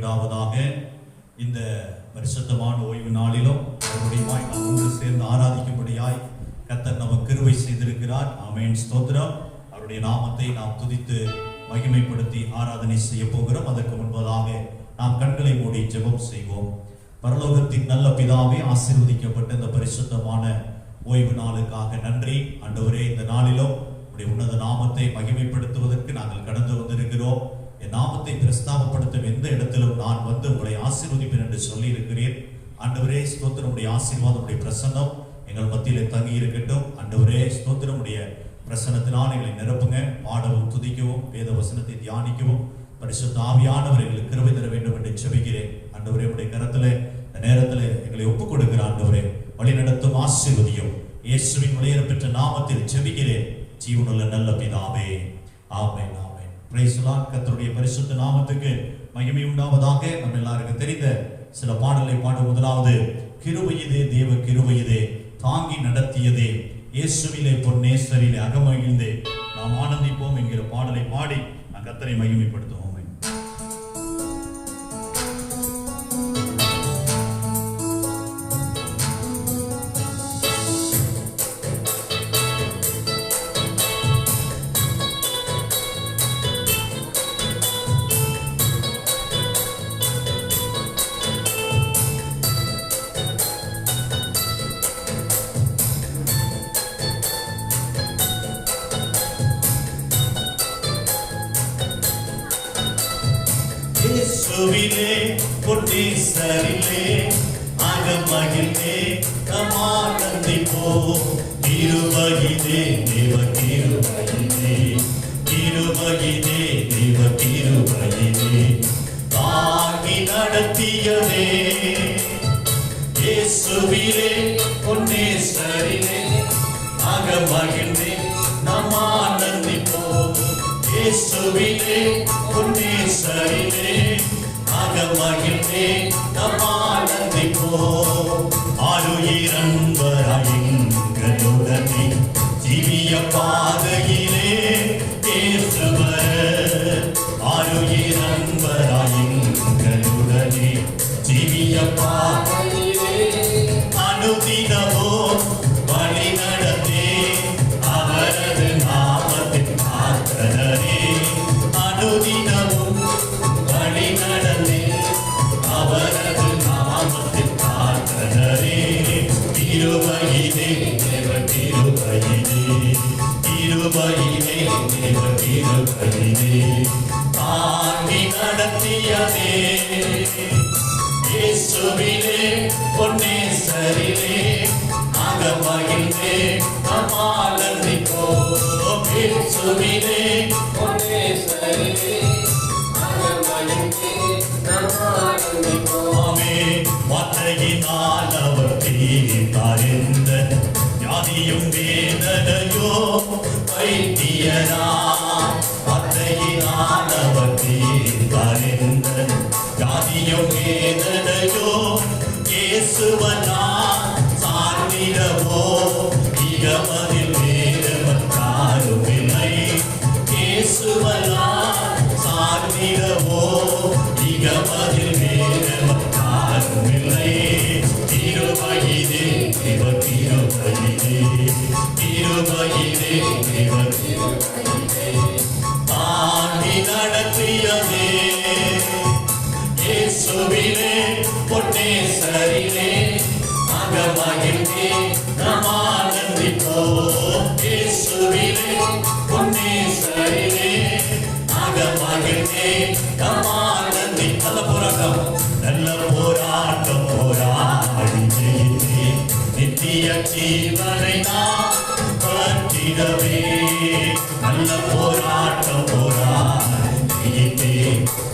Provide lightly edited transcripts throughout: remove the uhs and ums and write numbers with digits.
முதலாவதாக இந்த பரிசுத்தமான ஓய்வு நாளிலும் மறுபடியுமாய் நாம் ஒன்று சேர்ந்து ஆராதிக்கும்படியாய் கர்த்தர் நமக்கு கிருபை செய்திருக்கிறார். ஆமென், ஸ்தோத்திரம். அவருடைய நாமத்தை நாம் துதித்து மகிமைப்படுத்தி ஆராதனை செய்ய போகிறோம். அதற்கு முன்பதாக நாம் கண்களை மூடி ஜெபம் செய்வோம். பரலோகத்தின் நல்ல பிதாவே, ஆசீர்வதிக்கப்பட்ட இந்த பரிசுத்தமான ஓய்வு நாளுக்காக நன்றி ஆண்டவரே. இந்த நாளிலும் உடைய உன்னத நாமத்தை மகிமைப்படுத்துவதற்கு நாங்கள் கடந்து வந்திருக்கிறோம். என் நாமத்தை பிரஸ்தாபப்படுத்தும் எந்த இடத்திலும் நான் வந்து உங்களை ஆசீர்வதிப்பேன் என்று சொல்லி இருக்கிறேன். ஆண்டவரே ஸ்தோத்திரம், உடைய ஆசீர்வாதம், உடைய பிரசன்னம் எங்கள் மத்தியிலே தங்கி இருக்கட்டும். ஆண்டவரே ஸ்தோத்திரம், உடைய பிரசன்னத்தினால் எங்களை நிரப்புங்க. பாடவும் துதிக்கவும் வேத வசனத்தை தியானிக்கவும் பரிசுத்த ஆவியானவர் எங்களுக்கு கிருபை தர வேண்டும் என்று செபிக்கிறேன். ஆண்டவரே உடைய கரத்திலே இந்த நேரத்தில் எங்களை ஒப்புக் கொடுக்கிற ஆண்டவரே, வழி நடத்தும் ஆசீர்வதியும் இயேசுவின் விலையேற பெற்ற நாமத்தில் செபிக்கிறேன் ஜீவனுள்ள நல்ல பிதாவே, amen, amen. Praise the Lord. கர்த்தருடைய பரிசுத்த நாமத்துக்கு மகிமை உண்டாவதாக. நம்ம எல்லாருக்கும் தெரிந்த சில பாடலை பாடும். முதலாவது, கிருபையிதே தேவ கிருபையிதே தாங்கி நடத்தியதே இயேசுவிலே பொன்னேசரிலே அகமகிழ்ந்தே நாம் ஆனந்திப்போம் என்கிற பாடலை பாடி நான் கர்த்தரை மகிமைப்படுத்துவோம். இயேசுவிலே பொன்னேசரிலே அகமகிழ்ந்தே நாம் ஆனந்திப்போம். கிருபையிதே தேவ கிருபையிதே, கிருபையிதே தேவ கிருபையிதே தாங்கி நடத்தியதே இயேசுவிலே பொன்னேசரிலே அகமகிழ்ந்தே நாம் ஆனந்திப்போம். இயேசுவிலே பொன்னேசரிலே அகமகிழ்ந்தே நாம் ஆனந்திப்போம். ஆருயிரன்பராய் எங்களுடனே ஜீவிய பாதையிலே இயேசுவர். ஆருயிரன்பராய் எங்களுடனே ஜீவிய பாதையிலே அனுதினமோ வழி நடந்தே அவரது நாமத்தின் ஆற்றலரே. அனுதினமும் வழி நடந்தே அவரது நாமத்தின் ஆற்றலரே. கிருபையிலே தேவ கிருபையிலே, கிருபையிலே தேவ கிருபையிலே தாங்கி நடத்தியதே இயேசுவிலே பொன்னேசரிலே அகமகிழ்ந்தே நாம் ஆனந்திப்போம். இயேசுவிலே பொன்னேசரிலே அகமகிழ்ந்தே நாம் ஆனந்திப்போம். ஆமென். வார்த்தையினால் அவர் தீர்த்தார் எந்த ஞானியும் வேதனையோ வைத்தியரா. வார்த்தையினால் அவர் தீர்த்தார் எந்த ஞானியும் வேதனையோ இயேசுவனா சார்ந்திடவோ இகமதில் வேறவன் காருமில்லை. இயேசுவனா சார்ந்திடவோ இகமதில் வேறவன் காருமில்லை. கிருபையிலே தேவ கிருபையிலே, கிருபையிலே தேவ கிருபையிலே தாங்கி நடத்தியதே இயேசுவிலே பொன்னேசரிலே அகமகிழ்ந்தே நாம் ஆனந்திப்போம். இயேசுவிலே பொன்னேசரிலே அகமகிழ்ந்தே நாம் ஆனந்தி. நல்ல போராட்டம், நல்ல போராட்டம் போராடி ஜெயித்தே நித்திய ஜீவனை நாம் பற்றிடவே. நல்ல போராட்டம் போராடி ஜெயித்தே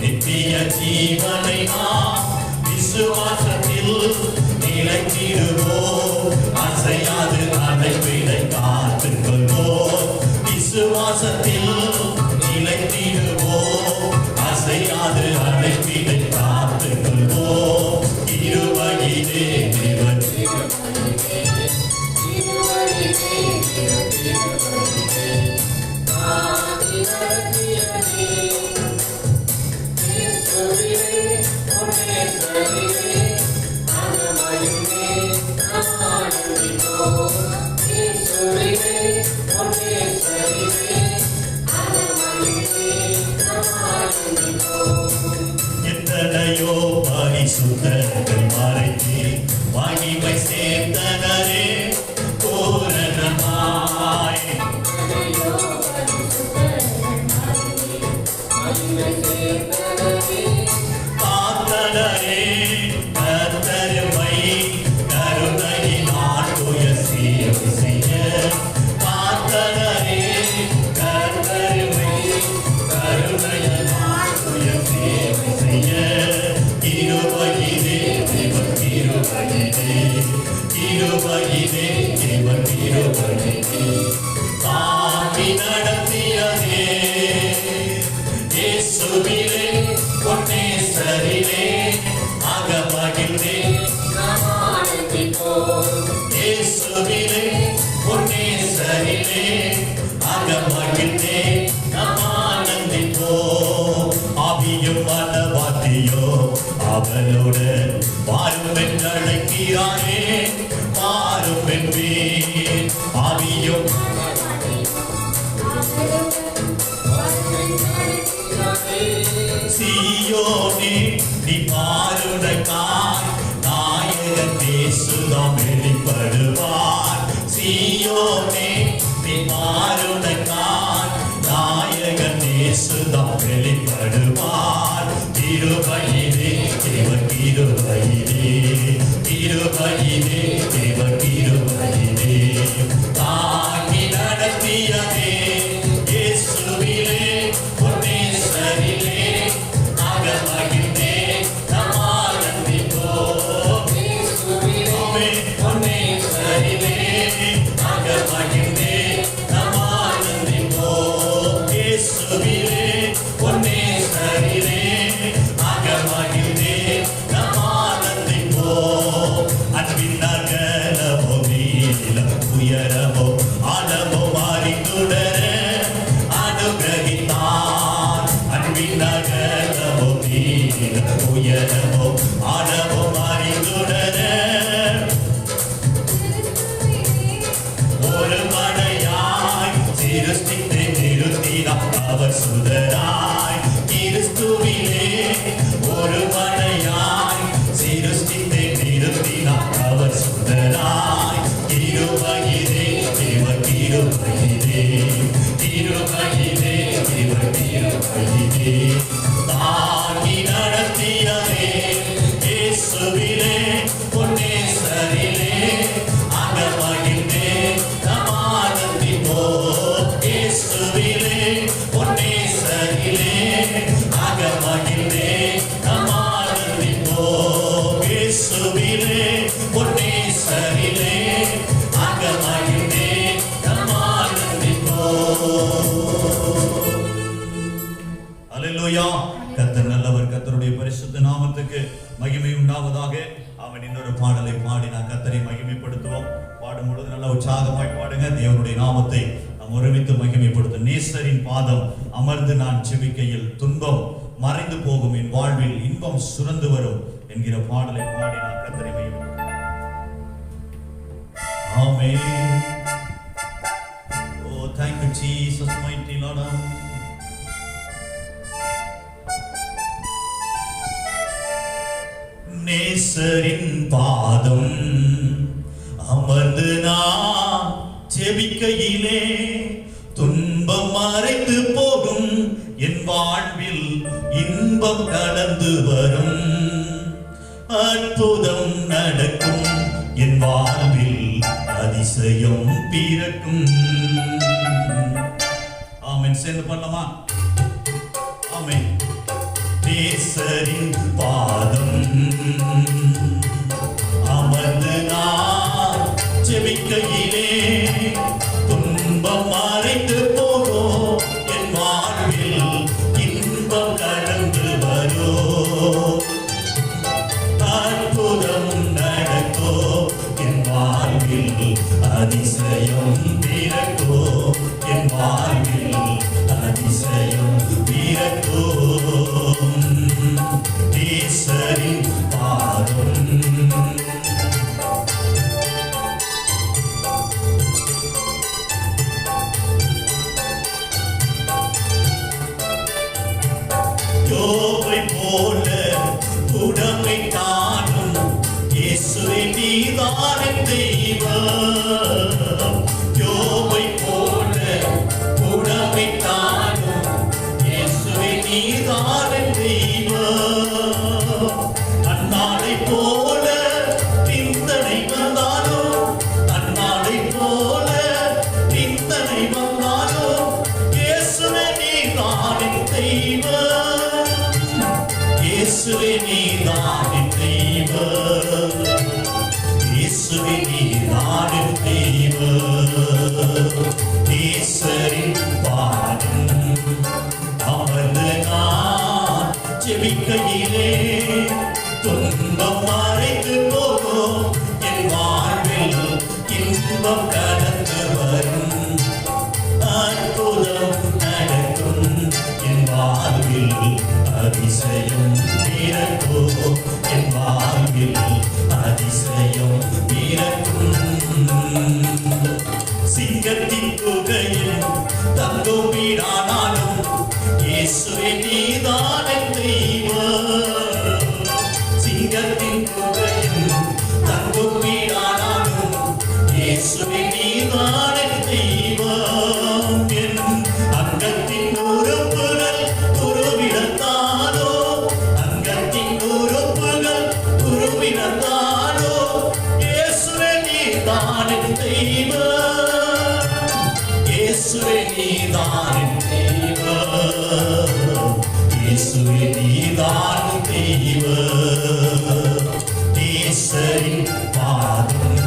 நித்திய ஜீவனை நாம் விசுவாசத்தில் நிலைத்திடுவோம். அசையாது அடைவிடை காத்துக் கொள்வோம். விசுவாசத்தில் நிலைத்திடுவோம். அசையாது அடைவிடை காத்துக் கொள்வோம். கிருபையிலே தேவ கிருபையிலே, கிருபையிலே தேவ கிருபையிலே தாங்கி நடத்தியதே இயேசுவிலே பரிசுத்தர்கள் மறைத்து மகிமை சேர்த்தனரே பூரணமாய். காத்தனரே கர்த்தருமை கருணையினால் துயர் சேவை செய்ய. காத்தனரே கர்த்தருமை கருணையினால் துயர் சேவை செய்ய. கிருபையிலே தேவன் கிருபையிலே கிருபையிலே தேவன் கிருபையிலே தாங்கி நடத்தியதே. இயேசுவிலே பொன்னேசரிலே அகமகிழ்ந்தே இயேசுவிலே பொன்னேசரிலே அகமகிழ்ந்தே ஆனந்திப்போம். ஆவியும் மனவாட்டியோ அவளோடு வாரும் என்று அழைக்கிறானே வாரும் என்பேன். ஆவியும் சீயோனே நீ பாருடைக்காய் நாயகன் இயேசுதாம் வெளிப்படுவார். சீயோனே நீ பாருடைக்காய் நாயகன் இயேசுதாம் வெளிப்படுவார். கிருபையிலே தேவன் கிருபையிலே கிருபையிலே தேவன் கிருபையிலே தாங்கி நடத்தியதே. இயேசுவிலே பொன்னேசரிலே அகமகிழ்ந்தே ஆனந்திப்போம். பொன்னேசரிலே அகமகிழ்ந்தே ஆனந்திப்போம். இயேசுவிலே பொன்னேசரிலே அகமகிழ்ந்தே ஆனந்திப்போம். அன்பின் அகலமோ நீளம் உயரமோ ஆழமோ மாறித்துடர அனுகிரகித்தார். அன்பின் அகலமோ நீளம் உயரமோ ஆழமோ மாறித்துடர ஒரு மனையாய் சிருஷ்டித்து நிறுத்தினார் அவர் சுதராய். கிறிஸ்துவிலே ஒரு மனையாய் சிருஷ்டித்து நிறுத்தினார் அவர் சுதராய். கிருபையிலே தேவன் கிருபையிலே கிருபையிலே தேவன் கிருபையிலே தாங்கி நடத்தியதே. இயேசுவிலே பொன்னேசரிலே அகமகிழ்ந்தே ஆனந்திப்போம். இயேசுவிலே பொன்னேசரிலே அகமகிழ்ந்தே ஆனந்திப்போம். இயேசுவிலே பொன்னேசரிலே அகமகிழ்ந்தே ஆனந்திப்போம். அல்லேலூயா. கர்த்தர் நல்லவர். கர்த்தருடைய பரிசுத்த நாமத்துக்கு மகிமை உண்டாவதாக. அவன் இன்னொரு பாடலை பாடி நான் கர்த்தரை மகிமைப்படுத்துவோம். பாடும் பொழுது நல்ல உற்சாகமாய் பாடுங்க. தேவனுடைய நாமத்தை நாம் ஒருமித்து மகிமைப்படுத்தும். நேசரின் பாதம் அமர்ந்து நான் செபிக்கையில் துன்பம் மறைந்து போகும், என் வாழ்வில் இன்பம் சுரந்து வரும் என்கிற பாடலை பாடி நான் கர்த்தரை மகிமைப்படுத்துவோம். ஆமென். Oh, thank you Jesus, mighty Lord. நேசரின் பாதம் அமர்ந்து நான் ஜெபிக்கையிலே துன்பம் மறைந்து போகும், என் வாழ்வில் இன்பம் கடந்து வரும். அற்புதம் நடக்கும், என் வாழ்வில் அதிசயம் பிறக்கும். ஆமென். சேர்ந்து பண்ணலாமா? ஆமென். நேசரின் பாதம் அமர்ந்து நான் ஜெபிக்கையிலே துன்பம் மறைந்து போகும், என் வாழ்வில் இன்பம் கடந்து வரும். அற்புதம் நடக்கோ, என் வாழ்வில் அதிசயம் பிறக்கோ, என் வாழ்வில் அதிசயம் பிறக்கோ. நேசரின் பாதம் யோபை போல உடமை காணும் இயேசுவே நீதானே தெய்வம். யோபை போல உடமை காணும் இயேசுவே நீதானே தெய்வம். அன்னாளை போல நிந்தனை வந்தாலும், அன்னாளை போல நிந்தனை வந்தாலும் இயேசுவே நீதானே தெய்வம். இயேசுவே நீதானே தெய்வம். இயேசுவே நீதானே தெய்வம். ஈஸ்வரின் பாதம் அமர்ந்து நான் ஜெபிக்கையிலே துன்பம் மறைந்து போகும். என் வாழ்வில் இன்பம் கடந்து வரும். அற்புதம் நடக்கும் என் வாழ்வில். அதிசயம் பிறக்கும் என் வாழ்வில். அதிசயம் பிறக்கும். சிங்கத்தின் குகையில் தங்கும் வீடானாலும் இயேசுவே நீதானே தெய்வம். சிங்கத்தின் குகையில் தங்கும் வீடானாலும் இயேசுவே நீதானே தெய்வம். என் அங்கத்தின் உறுப்புகள் உருவிடத்தானோ, அங்கத்தின் உறுப்புகள் உருவிடத்தானோ இயேசுவே நீதானே தெய்வம். இயேசுவே நீதானே தெய்வம். இயேசுவே நீதானே தெய்வம். ஈஸ்வரின் பாதம்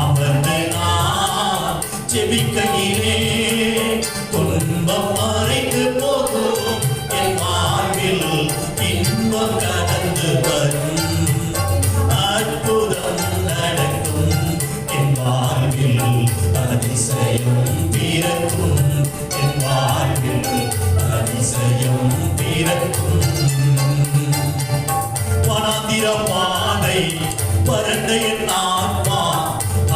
அமர்ந்து நான் ஜெபிக்கையிலே துன்பம் மறைந்து போகும். என் வாழ்வில் இன்பம் கடந்து வரும். அற்புதம் நடக்கும் என் வாழ்வில். அதிசயம் பிறக்கும் என் வாழ்வில். அதிசயம் பிறக்கும். வனாந்திர பாதை வறண்ட என் ஆன்மா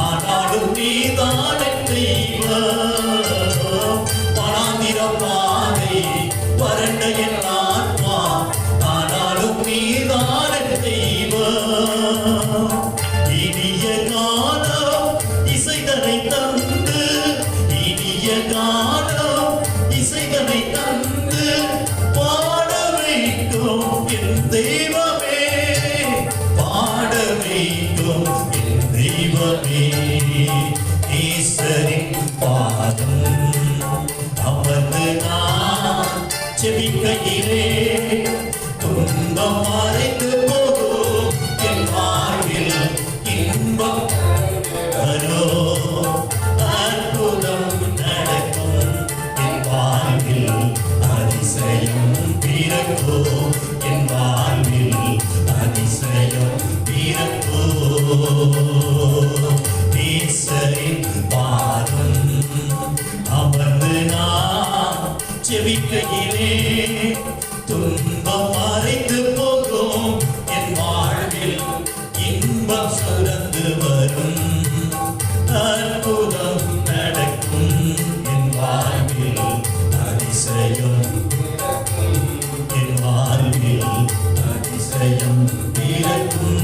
ஆனாலும் நீதானே தெய்வம். வனாந்திர பாதை வறண்ட என் ஆன்மா ஆனாலும் நீதானே தெய்வம். இனிய காலம் இசைதனை தந்து, இனிய காலம் இசைதனை தந்து பாட வைக்கும் என் தெய்வமே. பாட வைக்கும் என் தெய்வமே. ஈஸ்வரின் பாதம் அமர்ந்து நான் ஜெபிக்கையிலே துன்பம் மறைந்து போகும். என் வாழ்வில் இன்பம் வரும். அற்புதம் நடக்கும் என் வாழ்வில். அதிசயம் பிறக்கும் என் வாழ்வில். அதிசயம் பிறக்கும். ஈஸ்வரின் பாதம் அமர்ந்து நான் ஜெபிக்கையிலே துன்பம் மறைந்து போகும். என் வாழ்வில் இன்பம் சுரந்து வரும். அற்புதம் நடக்கும் என் வாழ்வில். அதிசயம் என் வாழ்வில். அதிசயம் பிறக்கும்.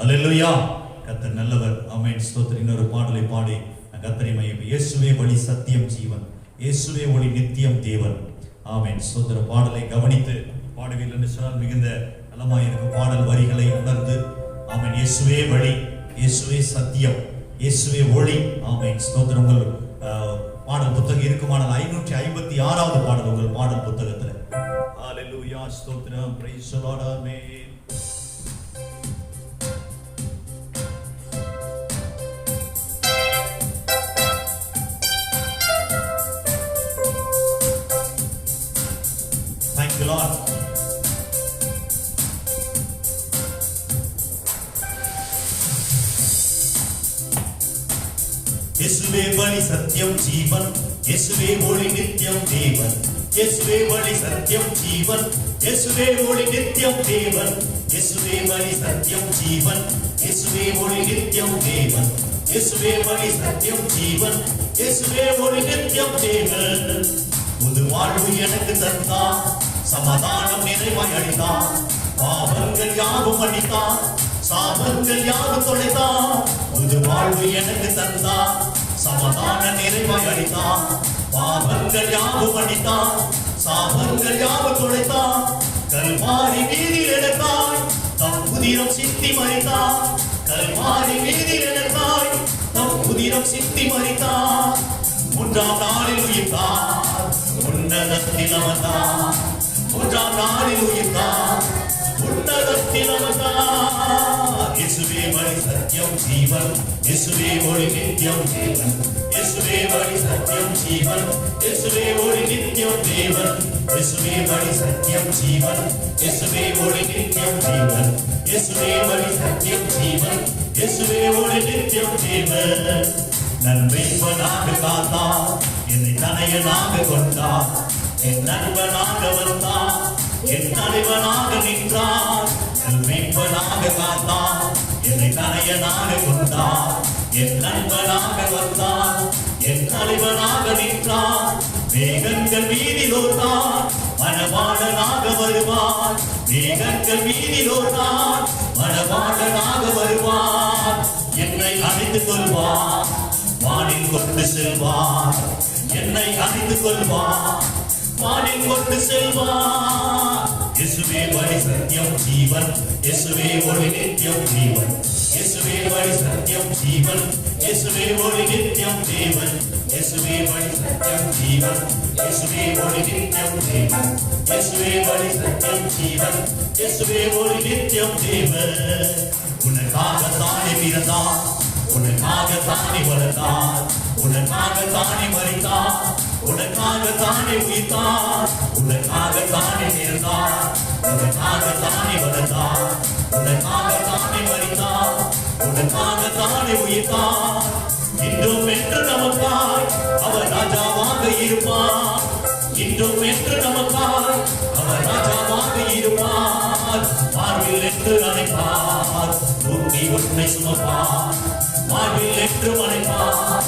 அல்லேலூயா. கர்த்தர் நல்லவர். ஆமென். ஸ்தோத்திரம். இன்னொரு பாடலை பாடி கர்த்தரை மையம். இயேசுவே வழி சத்தியம் ஜீவன். இயேசுவே ஒளி நித்தியம் தேவன். ஆமென். ஸ்தோத்திர பாடலை கவனித்து பாடுவீர்கள் என்று சொன்னால் மிகுந்த நலமாயிருக்கும். பாடல் வரிகளை உணர்ந்து ஆமென். இயேசுவே வழி, இயேசுவே சத்தியம், இயேசுவே ஒளி. ஆமென். ஸ்தோத்திரம். உங்கள் பாடல் புத்தகம் இருக்குமானால் 556வது பாடல் உங்கள் பாடல் புத்தகத்தில். ஹalleluya. ஸ்தோத்திரம். praise the Lord. Amen. Thank you Lord. இயேசுவே வழி சத்தியம் ஜீவன், இயேசுவே ஒளி நித்தியம் தேவன். இயேசுவே வழி சத்தியம் ஜீவன், இயேசுவே ஒளி நித்தியம் தேவன். இயேசுவே வழி சத்தியம் ஜீவன், இயேசுவே ஒளி நித்தியம் தேவன். இயேசுவே வழி சத்தியம் ஜீவன், இயேசுவே ஒளி நித்தியம் தேவன். புது வாழ்வு எனக்கு தந்தான், சமாதானம் நிறைவாய் அளித்தான், பாவங்கள் யாவும் அளித்தான், சாபங்கள் யாவும் தொலைத்தான். புது வாழ்வு எனக்கு தந்தான், சமாதான நிறைவாய் அளித்தான், பாவங்கள் யாவும் அளித்தான், சாபங்கள் யாவும் தொலைத்தான். கல்வாரி வீதியில் எனக்காய் தம் புதிரம் சித்தி மறித்தான், கல்வாரி வீதியில் எனக்காய் தம் புதிரம் சித்தி மறித்தான். மூன்றாம் நாளில் உயிர்த்தார், உன்னதத்தில் அமர்ந்தார், மூன்றாம் நாளில் உயிர்த்தார், உன்னதத்தில் அமர்ந்தார். இயேசுவே வழி சத்தியம் ஜீவன், இயேசுவே ஒளி நித்தியம் தேவன், இயேசுவே வழி சத்தியம் ஜீவன், இயேசுவே ஒளி நித்தியம் தேவன், இயேசுவே வழி சத்தியம் ஜீவன், இயேசுவே ஒளி நித்தியம் தேவன், இயேசுவே வழி சத்தியம் ஜீவன், இயேசுவே ஒளி நித்தியம் தேவன். நண்பனாக காத்தார், என்னை தனையனாக கொண்டார், என் நண்பனாக வந்தார், என் தலைவனாக நின்றார். நண்பனாக காத்தார், என்னை தனையனாக கொண்டார், என் நண்பனாக வந்தார், என் தலைவனாக நின்றார். மேகங்கள் வீதிலோர்ந்தார், மணவாளனாக வருவார், மேகங்கள் வீதிலோர்ந்தார், மணவாளனாக வருவார். என்னை அணைத்து கொள்வார், வானில் கொண்டு செல்வார், என்னை அணைத்து கொள்வார், வானில் கொண்டு செல்வார். இயேசுவே வழி சத்தியம் ஜீவன், இயேசுவே ஒளி நித்தியம் ஜீவன், இயேசுவே வழி சத்தியம் ஜீவன், இயேசுவே ஒளி நித்தியம் தேவன், இயேசுவே வழி சத்தியம் ஜீவன், இயேசுவே ஒளி நித்தியம் தேவன், இயேசுவே வழி சத்தியம் ஜீவன், இயேசுவே ஒளி நித்தியம் தேவன். உனக்காக தானே பிறந்தார், உனக்காக தானே வளர்ந்தார், உனக்காக தானே மறித்தார், உனக்காக தானே உயிர்த்தார், உனக்காக தானே பிறந்தார், உனக்காக தானே வளர்ந்தார், உனக்காக தானே மறித்தார், உனக்காக தானே உயிர்த்தார். இன்றும் என்று நமக்காய் அவர் ராஜாவாக இருப்பார், இன்றும் என்று நமக்காய் அவர் ராஜாவாக இருப்பார். மார்பில் என்று அழைப்பார், தூக்கி உன்னை சுமப்பார், மார்பில் என்று அழைப்பார்,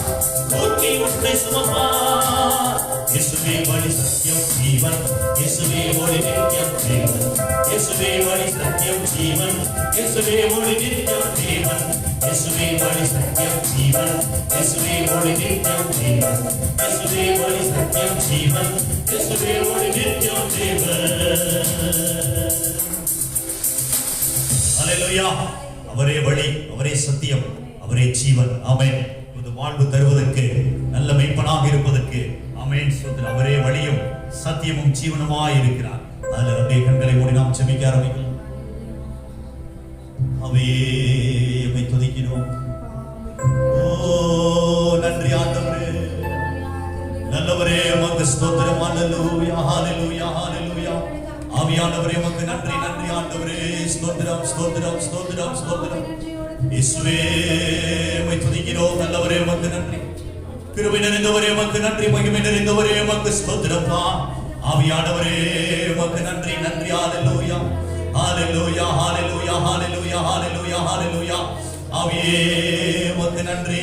தூக்கி உன்னை சுமப்பார். இயேசுவே வழி சத்தியம் ஜீவன், இயேசுவே ஒளி நித்தியம் தேவன், இயேசுவே வழி சத்தியம் ஜீவன், இயேசுவே ஒளி நித்தியம் தேவன், இயேசுவே வழி சத்தியம் ஜீவன், இயேசுவே ஒளி நித்தியம் தேவன், இயேசுவே வழி சத்தியம் ஜீவன், இயேசுவே ஒளி நித்தியம் தேவன். ஹல்லேலூயா. அவரே வழி, அவரே சத்தியம், அவரே ஜீவன். ஆமென். புது வாழ்வு தருவதற்கு, நல்ல மெய்ப்பனாக இருப்பதற்கு, ஆமென். அவரே வழியும் சத்தியமும் ஜீவனுமாய் இருக்கிறார். அதில் அப்படியே கண்களை மூடி நாம் ஜெபிக்க ஆரம்பிக்கலாம். அவையை துதிக்கிறோம். ஓ நன்றி ஆண்டவரே, நல்லவரே உமக்கு ஸ்தோத்திரம். ஹல்லேலூயா, ஹல்லேலூயா, ஹல்லேலூயா. ஆவியானவரே உமக்கு நன்றி, நன்றி ஆண்டவரே. ஸ்தோத்திரம், ஸ்தோத்திரம், ஸ்தோத்திரம், ஸ்தோத்திரம். இயேசுவே உம்மை துதிக்கிறோம். நல்லவரே உமக்கு நன்றி, கிருபை நிறைந்தவரே உமக்கு நன்றி, மகிமை நிறைந்தவரே உமக்கு ஸ்தோத்திரம்ப்பா. ஆவியானவரே உமக்கு நன்றி, நன்றி. ஹல்லேலூயா, ஹல்லேலூயா, ஹல்லேலூயா, ஹல்லேலூயா, ஹல்லேலூயா, ஹல்லேலூயா. ஆவியே உமக்கு நன்றி,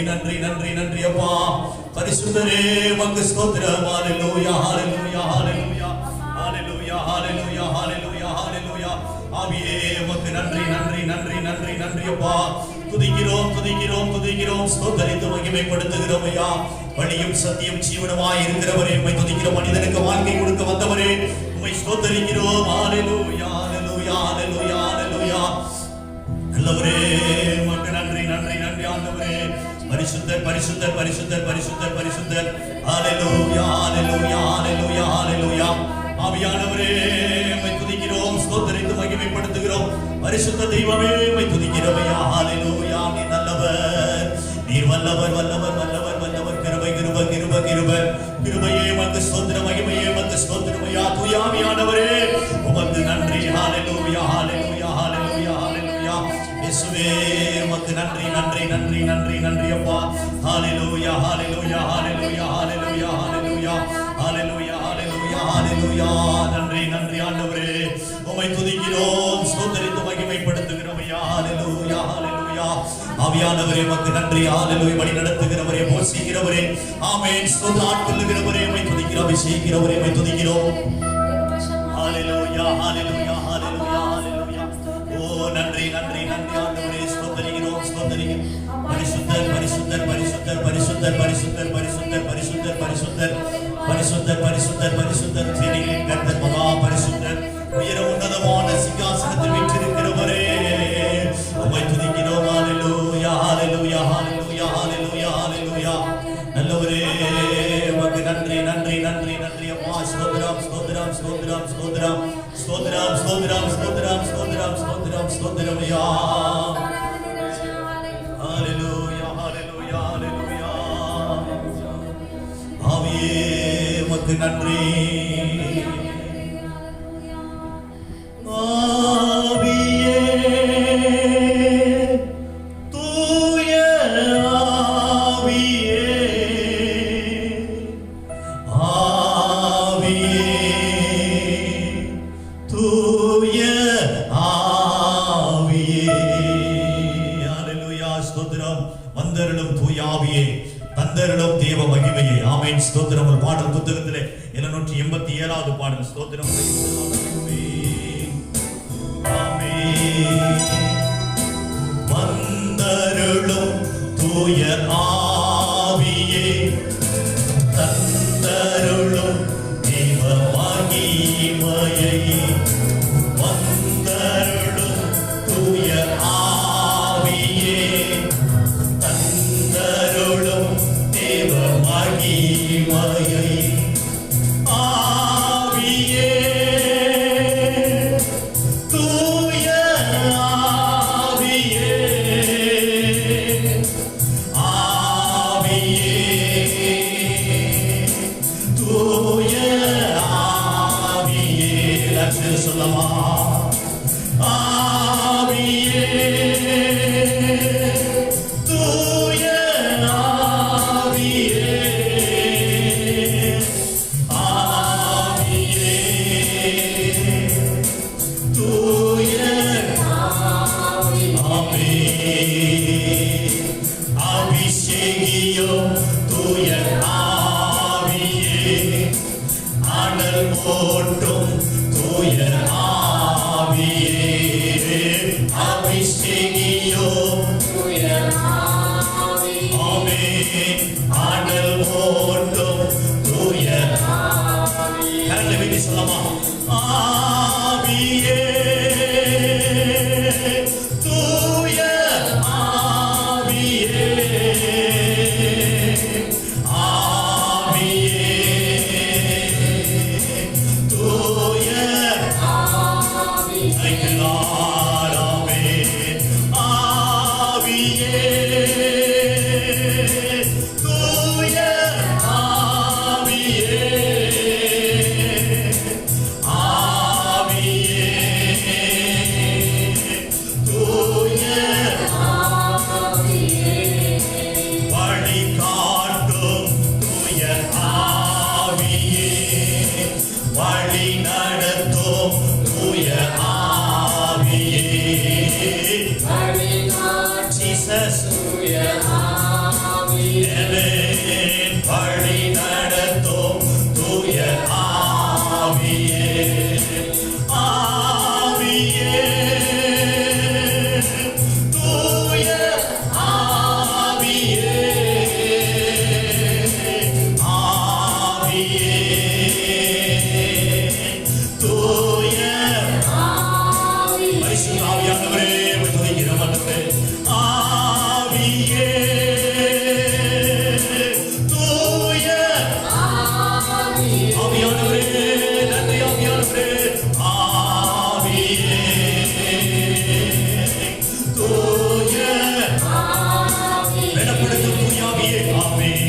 நன்றி, நன்றி, நன்றி அப்பா. பரிசுத்தரே உமக்கு ஸ்தோத்திரம். ஹல்லேலூயா, ஹல்லேலூயா, ஹல்லேலூயா, ஹல்லேலூயா, ஹல்லேலூயா, ஹல்லேலூயா, ஹல்லேலூயா. ஆவியே உமக்கு நன்றி, நன்றி, நன்றி, நன்றி, நன்றி அப்பா. துதிக்கிறோம், துதிக்கிறோம், துதிக்கிறோம், ஸ்தோத்தரித்து மகிமைப்படுத்துகிறோம் ஐயா. வழியும் சத்தியம் ஜீவனுமாய் இருக்கிறவரே உம்மை துதிக்கிறோம். மனிதனுக்கு வாழ்க்கை கொடுக்க வந்தவரே உம்மை ஸ்தோத்தரிக்கிறோம். ஹல்லேலூயா, ஹல்லேலூயா, ஹல்லேலூயா, ஹல்லேலூயா. நல்லவரே உமக்கு நன்றி, நன்றி, நன்றி ஆண்டவரே. பரிசுத்தர், பரிசுத்தர், பரிசுத்தர், பரிசுத்தர், பரிசுத்தர். ஹல்லேலூயா, ஹல்லேலூயா, ஹல்லேலூயா, ஹல்லேலூயா. ஆவியானவரே உம்மை துதிக்கிறோம், ஸ்தோத்தரித்து மகிமைப்படுத்துகிறோம். பரிசுத்த தெய்வமே உம்மை துதிக்கிறோம் ஐயா. ஹல்லேலூயா. நீர் நல்லவர், நீர் வல்லவர், வல்லவர், வல்லவர், வல்லவர். கிருபை, கிருபை, கிருபை, கிருபை. கிருபையே உமக்கு ஸ்தோத்திரம், மகிமையே உமக்கு ஸ்தோத்திரம் ஐயா. தூய ஆவியானவரே உமக்கு நன்றி. ஹல்லேலூயா, ஹல்லேலூயா, ஹல்லேலூயா, ஹல்லேலூயா. இயேசுவே உமக்கு நன்றி, நன்றி, நன்றி, நன்றி, நன்றி அப்பா. ஹல்லேலூயா, ஹல்லேலூயா, ஹல்லேலூயா, ஹல்லேலூயா, ஹல்லேலூயா, ஹல்லேலூயா, ஹல்லேலூயா, ஹல்லேலூயா. நன்றி, நன்றி ஆண்டவரே. உம்மை துதிக்கிறோம், ஸ்தோத்திரித்து மகிமைப்படுத்துகிறோம் ஐயா. ஹல்லேலூயா, ஹல்லேலூயா. ஆவியானவரே உமக்கு நன்றி. ஹல்லேலூயா. வழி நடத்துகிறவரே போஷிக்கிறவரே, ஆமென். ஆட்கொள்ளுகிறவரே, உம்மை துதிக்கிறோம். அபிஷேகிக்கிறவரே, உம்மை துதிக்கிறோம். ஹalleluya, ஹalleluya, ஹalleluya, ஹalleluya. ஓ நன்றி நன்றி நன்றி ஆண்டவரே, ஸ்தோத்திரிக்கிறோம், ஸ்தோத்திரிக்கிறோம். பரிசுத்தர் பரிசுத்தர் பரிசுத்தர் பரிசுத்தர் பரிசுத்தர் பரிசுத்தர் பரிசுத்தர் பரிசுத்தர் பரிசுத்தர் பரிசுத்தர் பரிசுத்தர் சேனைகளின் கர்த்தர், மகா பரிசுத்தர், உயர உன்னதமான சிங்காசனத்தில் வீற்றிருக்கிறவரே, உம்மை துதிக்கிறோம். ஹalleluya, ஹalleluya, ஹalleluya, ஹalleluya, ஹalleluya. நல்லவரே, உமக்கு நன்றி நன்றி நன்றி நன்றி அப்பா. ஸ்தோத்திரம் ஸ்தோத்திரம் ஸ்தோத்திரம் ஸ்தோத்திரம் ஸ்தோத்திரம் ஸ்தோத்திரம் ஸ்தோத்திரம் ஸ்தோத்திரம் ஸ்தோத்திரம் ஸ்தோத்திரம் ஐயா. ஹalleluya, ஹalleluya, ஹalleluya. ஆவியே உமக்கு நன்றி. ஆவியே தூய ஆவியே, ஆவியே தூய ஆவியே. ஹalleluya, ஸ்தோத்திரம். வந்தருளும் தூய ஆவியே, தந்தருளும் தேவ மகிமையே. ஆமென், ஸ்தோத்திரம். ஒரு பாடல் புத்தகத்திலே 787வது பாடல். ஸ்தோத்திரம். வந்தருளும் தூய ஆவியே, தந்தருளும் தேவ மகிமையே. வந்தருளும் தூய ஆவியே, தந்தருளும் தேவ மகிமையே. ஆவியே தூய ஆவியே, ஆவியே தூய ஆவியே. எல்லாரும் சொல்லமா? ஆவியே தூய ஆவியே, ஆவியே தூய ஆவியே. அபிஷேகியும் தூய ஆவியே, அனல் போட்டும் தூய ஆவியே. அபிஷேகியும் தூய ஆவியே, அனல் போட்டும் தூய ஆவியே. கரங்களை வைத்து சொல்லமா? ஆவியே தூய ஆவியே, ஆவியே தூய ஆவியே. ஆவியே தூய ஆவியே, ஆவியே தூய ஆவியே. வழிகாட்டும் தூய ஆவியே, வழி நடத்தும் தூய ஆவியே. ஜீசஸ் தூய ஆவியே, வழி நடத்தும் தூய ஆவியே. ஆவியே தூய ஆவியே, ஆவியே தூய ஆவியே. பரிசுத்த ஆவியானவரே, உம்மை துதிக்கிறோம் ஆண்டவரே. ஆவியே தூய ஆவியானவரே, நன்றி ஆவியானவரே. ஆவியே தூய வெளிப்படுத்தும் தூய ஆவியே, ஆமென்.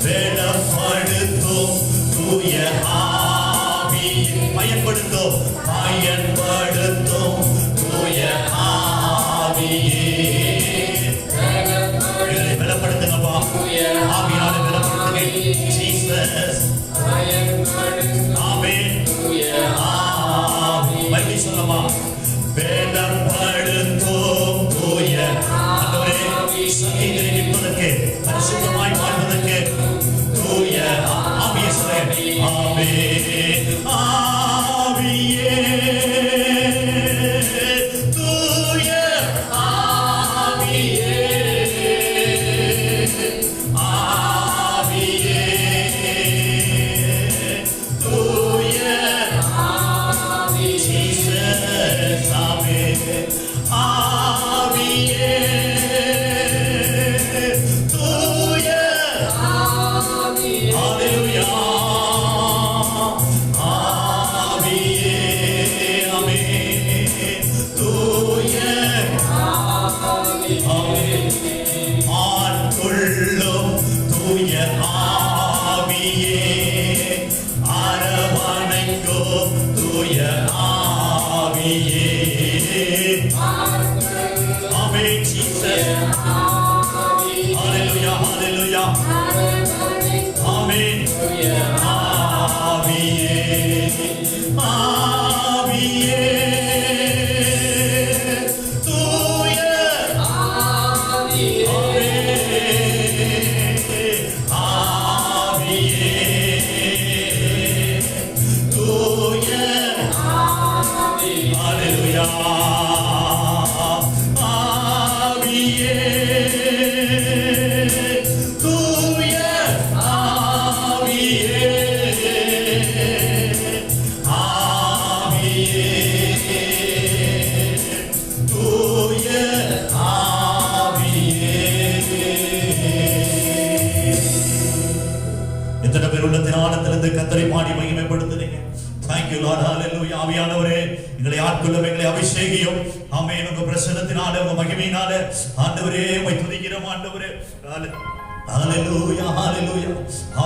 வெளிப்படுத்தும் தூய ஆவியே, பயன்படுத்தும் பயன்படுத்தும் தூய ஆவியே. வெளிப்படுத்துங்கப்பா, ஆவியால வெளிப்படுத்துங்க. Jesus amen. ஆவி பைபிள் சொல்லமா? வெளிப்படுத்தும் தூய ஆண்டவரே, சங்கீதத்தில் நிற்பதற்கு பரிசுத்தமாய் ஆவியே அரவணைக்கோ தூய ஆவியே. Amen Jesus. Hallelujah hallelujah. Amen. ஆவியே ஆவியே தூய ஆவியே ஆவியே தூய ஆவியே. ஹalleluya. ஆவியே தூய ஆவியே ஆவியே தூய ஆவியே. எத்தனை பேர் உள்ளத்தின் ஆழத்திலிருந்து கர்த்தரை பாடி மகிமைப்படுத்துறீங்க? Thank you Lord. Hallelujah. ஆவியானவரே எங்களை ஆட்கொள்ளும், எங்களை அபிஷேகியும். ஆமென். உங்க பிரசன்னத்தினாலே உங்க மகிமையினாலே ஆண்டவரே உம்மை துதிக்கிறோம் ஆண்டவரே. ஹalleluya ஹalleluya.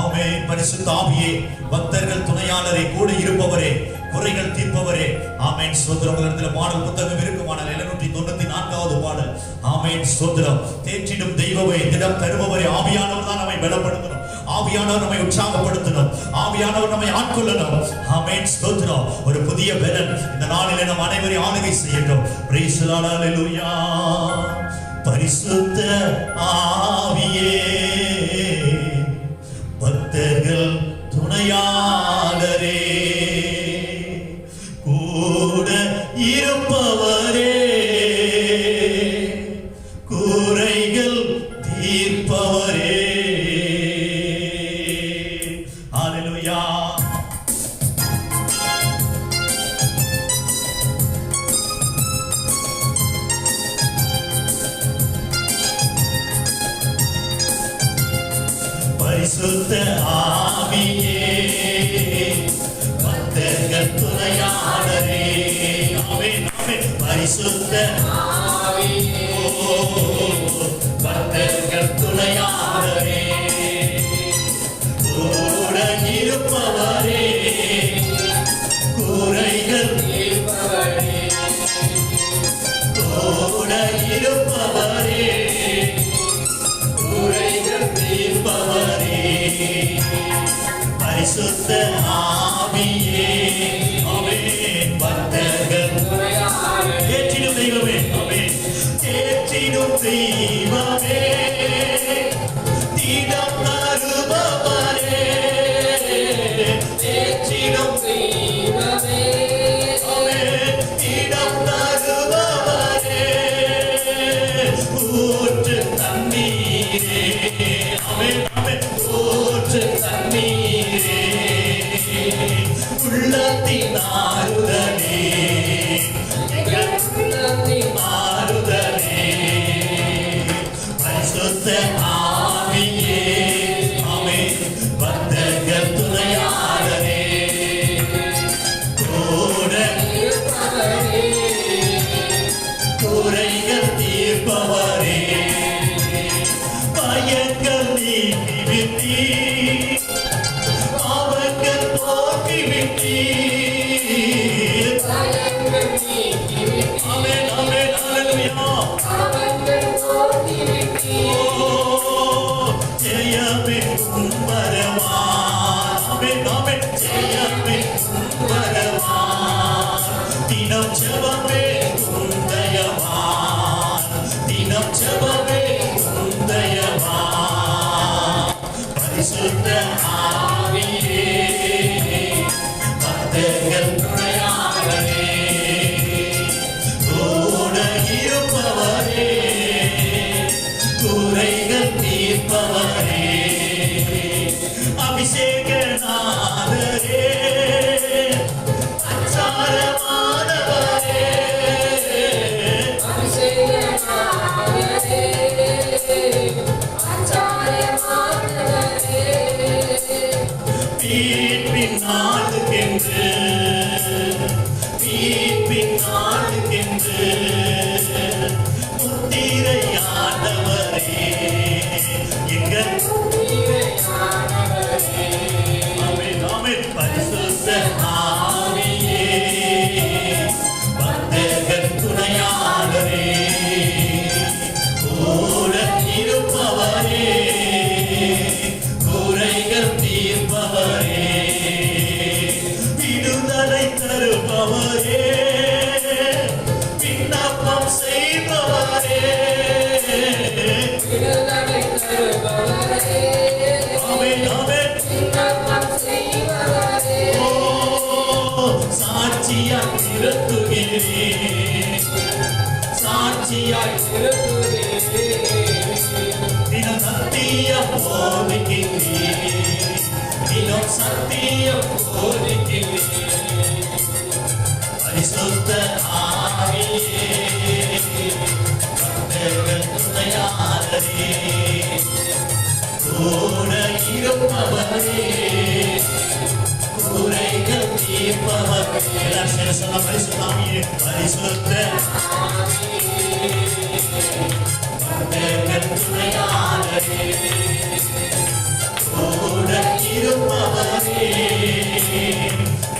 ஆமென். பரிசுத்த ஆவியே, பக்தர்கள் துணையாளரே, கூட இருப்பவரே, குறைகள் தீர்ப்பவரே. ஆமென். ஸ்தோத்திரம். உங்களிடத்தில் பாடல் புத்தகம் இருக்குமானால் 794வது பாடல். ஆமென். ஸ்தோத்திரம். தேற்றிடும் தெய்வமே, திடம் தருபவரே, ஆவியானவர் தான் நம்மை பலப்படுத்தணும், ஆவியானவர் நம்மை உற்சாகப்படுத்தணும், ஆவியானவர் நம்மை ஆட்கொள்ளணும். ஆமென். ஸ்தோத்திரம். ஒரு புதிய பலன் இந்த நாளிலே நம் அனைவரையும் ஆளுகை செய்யட்டும். Praise the Lord. ஹalleluya. பரிசுத்த ஆவியே, பக்தர்கள் துணையாளரே, கூட இருப்பவரே, குறைகள் தீர்ப்பவரே. ஹalleluya. பரிசுத்த ஆவியே, பக்தர்கள் துணையாளரே. ஆமென் ஆமென். பரிசுத்த ஆவியே, பக்தர்கள் துணையாளரே, கூட இருப்பவரே, குறைகள் தீர்ப்பவரே, கூட இருப்பவரே, குறைகள் தீர்ப்பவரே. பரிசுத்த ஆவியே, ஆமென். பக்தர்கள் தேற்றிடும் தெய்வமே, ஆமென். தேற்றிடும் தெய்வமே, திடம் தருபவரே, தேற்றிடும் தெய்வமே, ஆமென். திடம் தருபவரே, ஊற்று தண்ணீரே, ஆமென் ஆமென். ஊற்று தண்ணீரே, உள்ளத்தின் ஆறுதலே, எங்கள் உள்ளத்தின் ஆறுதலே. பரிசுத்த ஆவியே, ஆமென். பக்தர்கள் துணையாளரே, கூட இருப்பவரே, குறைகள் தீர்ப்பவரே. பயங்கள் நீக்கிவிட்டீர், பாவங்கள் போக்கிவிட்டீர். ஆமென் ஆமென். ஹalleluya. ஜெயமே உம்பரவான். ஆமென் ஆமென். ஜெயமே உம்பரவான். தினம் ஜெபமே உந்தயவான், தினம் ஜெபமே உந்தயவான். பரிசுத்த ஆவியே, பக்தர்கள் துணையாளரே, கூட இருப்பவரே, குறைகள் தீர்ப்பவரே. அபிஷேகநாதரே, அச்சாரமானவரே, மீட்பின் நாளுக்கென்று, மீட்பின் நாளுக்கென்று முத்திரையானவரே, எங்கள் சத்தியம் போதிக்கிறேன். பரிசுத்த ஆவியே கர்த்தர்கள் துணையாளரே கூட இருப்பவரே குறைகள் தீர்ப்பவரே. எல்லாரும் சேர்ந்து சொல்லலாம். பரிசுத்த ஆவியே பரிசுத்த கர்த்தர்கள் துணையாளரே கூட இருப்பவரே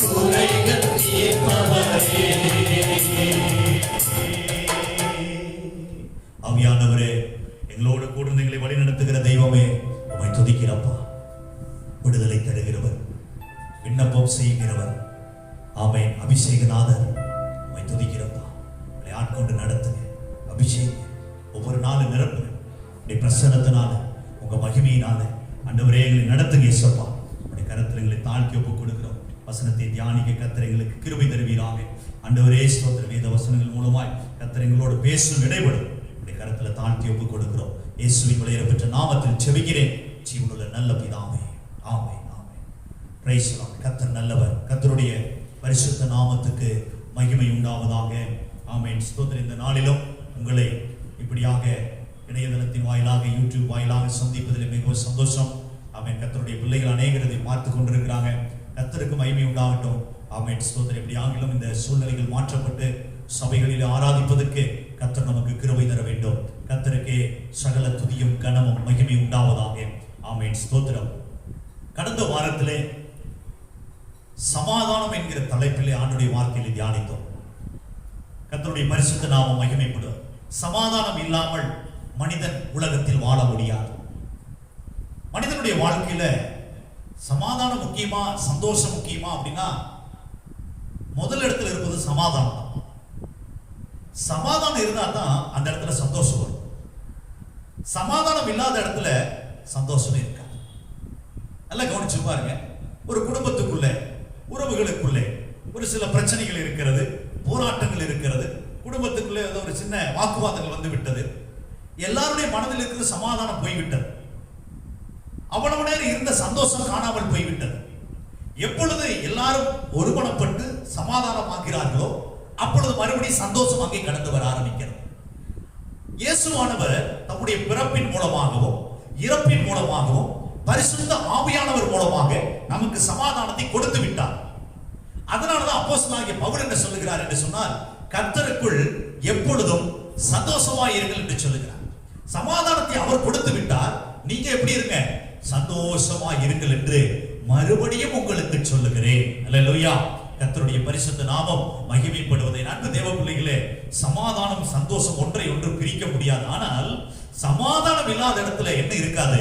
குறைகள் தீர்ப்பவரே. ஆவியானவரே, எங்களோடு கூட எங்களை வழிநடத்துகிற தெய்வமே, உம்மை துதிக்கிறப்பா. விடுதலை தருகிறவர், விண்ணப்பம் செய்கிறவர், ஆமென். அபிஷேகநாதர், உம்மை துதிக்கிறப்பா. உங்களை ஆட்கொண்டு நடத்துங்க, அபிஷேகம் ஒவ்வொரு நாளும் நிரப்புங்க. உடைய பிரசன்னத்தினால, உங்க மகிமையினால ஆண்டவரே எங்களை நடத்துங்க. இயேசுப்பா, உடைய கரத்தில் எங்களை தாழ்த்தி ஒப்புக் கொடுக்கிறோம். வசனத்தை தியானிக்க கர்த்தர் எங்களுக்கு கிருபை தருவீராக. ஆண்டவரே ஸ்தோத்திர. வேத வசனங்கள் மூலமாய் கர்த்தர் எங்களோடு பேசும் இடைபடும். உடைய கரத்தில் தாழ்த்தி ஒப்புக் கொடுக்கிறோம். இயேசுவின் விலையேறப்பெற்ற நாமத்தில் ஜெபிக்கிறேன் ஜீவனுள்ள நல்ல பிதாவே, amen, amen. Praise the Lord. கர்த்தர் நல்லவர். கர்த்தருடைய பரிசுத்த நாமத்துக்கு மகிமை உண்டாவதாக. ஆமென். ஸ்தோத்திரம். இந்த நாளிலும் உங்களை இப்படியாக இணையதளத்தின் வாயிலாக, யூடியூப் வாயிலாக சந்திப்பதில் மிகவும் சந்தோஷம். ஆமென். கர்த்தருடைய பிள்ளைகள் அநேகர் இதை பார்த்து கொண்டிருக்கிறாங்க. கர்த்தருக்கு மகிமை உண்டாகட்டும். ஆமென். ஸ்தோத்திரம். இப்படி ஆங்கிலம் இந்த சூழ்நிலைகள் மாற்றப்பட்டு சபைகளில் ஆராதிப்பதற்கு கர்த்தர் நமக்கு கிருபை தர வேண்டும். கர்த்தருக்கே சகல துதியும் கனமும் மகிமை உண்டாவதாக. ஆமென். ஸ்தோத்திரம். கடந்த வாரத்திலே சமாதானம் என்கிற தலைப்பிலே ஆண்டுடைய வார்த்தையை தியானித்தோம். கர்த்தருடைய பரிசுத்த நாமம் மகிமைப்படும். சமாதானம் இல்லாமல் மனிதன் உலகத்தில் வாழ முடியாது. மனிதனுடைய வாழ்க்கையில சமாதானம் முக்கியமா, சந்தோஷம் முக்கியமா அப்படின்னா முதல் இடத்துல இருப்பது சமாதானம் தான். சமாதானம் இருந்தா தான் அந்த இடத்துல சந்தோஷம் வரும். சமாதானம் இல்லாத இடத்துல சந்தோஷமே இருக்காது. நல்லா கவனிச்சு பாருங்க. ஒரு குடும்பத்துக்குள்ள, உறவுகளுக்குள்ளே ஒரு சில பிரச்சனைகள் இருக்கிறது, போராட்டங்கள் இருக்கிறது. குடும்பத்துக்குள்ளே ஏதோ ஒரு சின்ன வாக்குவாதங்கள் வந்து விட்டது. எல்லாருடைய மனதில் இருக்கிற சமாதானம் போய்விட்டது. அவ்வளவு நேரம் இருந்த சந்தோஷம் காணாமல் போய்விட்டது. எப்பொழுது எல்லாரும் ஒருமனப்பட்டு சமாதானமாகிறார்களோ அப்பொழுது மறுபடியும் சந்தோஷம் அங்கே கடந்து வர ஆரம்பிக்கிறது. இயேசுவானவர் தம்முடைய பிறப்பின் மூலமாகவும் இறப்பின் மூலமாகவும் பரிசுத்த ஆவியானவர் மூலமாக நமக்கு சமாதானத்தை கொடுத்து விட்டார். அதனாலதான் அப்போஸ்தலனாகிய பவுல் என்ன சொல்லுகிறார் என்று சொன்னால், கர்த்தருக்குள் எப்பொழுதும் சந்தோஷமாய் இருங்கள் என்று சொல்லுகிறார். சமாதானத்தை அவர் கொடுத்து விட்டார். நீங்க எப்படி இருங்க? சந்தோஷமாய் இருங்கள் என்று மறுபடியும் உங்களுக்கு சொல்லுகிறேன். அல்லேலூயா. கர்த்தருடைய பரிசுத்த நாமம் மகிமைப்படுவதை அன்பு தேவ பிள்ளைகளே, சமாதானம் சந்தோஷம் ஒன்றை ஒன்று பிரிக்க முடியாது. ஆனால் சமாதானம் இல்லாத இடத்துல என்ன இருக்காது?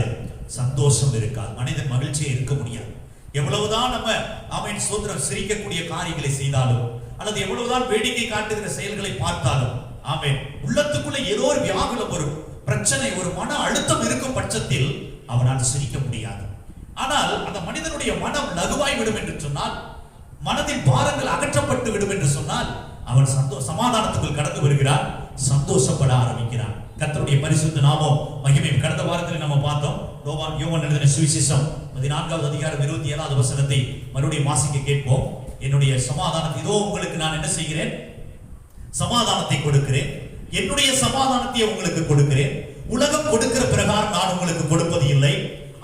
சந்தோஷம் இருக்காது. மனிதன் மகிழ்ச்சியே இருக்க முடியாது. எவ்வளவுதான் நம்ம ஆமென் ஸ்தோத்திரம் சிரிக்கக்கூடிய காரியங்களை செய்தாலும், அல்லது எவ்வளவுதான் வேடிக்கை காட்டுகிற செயல்களை பார்த்தாலும், ஆமென், உள்ளத்துக்குள்ள ஏதோ ஒரு வியாகுலம், ஒரு பிரச்சனை, ஒரு மன அழுத்தம் இருக்கும் பட்சத்தில் அவனால் சிரிக்க முடியாது. ஆனால் அந்த மனிதனுடைய மனம் லகுவாய் விடும் என்று சொன்னால், மனதின் பாரங்கள் அகற்றப்பட்டு விடும் என்று சொன்னால், அவன் சமாதானத்துக்குள் கடந்து வருகிறான், சந்தோஷப்பட ஆரம்பிக்கிறான். கர்த்தருடைய பரிசுத்த நாமம் மகிமை. கடந்த வாரத்தில் நம்ம பார்த்தோம். யோவான் எழுதின சுவிசேஷம் 14வது அதிகாரம் 27வது வசனத்தை மறுபடியும் வாசிக்க கேட்போம். என்னுடைய சமாதானத்தை இதோ உங்களுக்கு நான் என்ன செய்கிறேன்? சமாதானத்தை கொடுக்கிறேன். என்னுடைய சமாதானத்தை உங்களுக்கு கொடுக்கிறேன். உலகம் கொடுக்கிற பிரகாரம் நான் உங்களுக்கு கொடுப்பது இல்லை.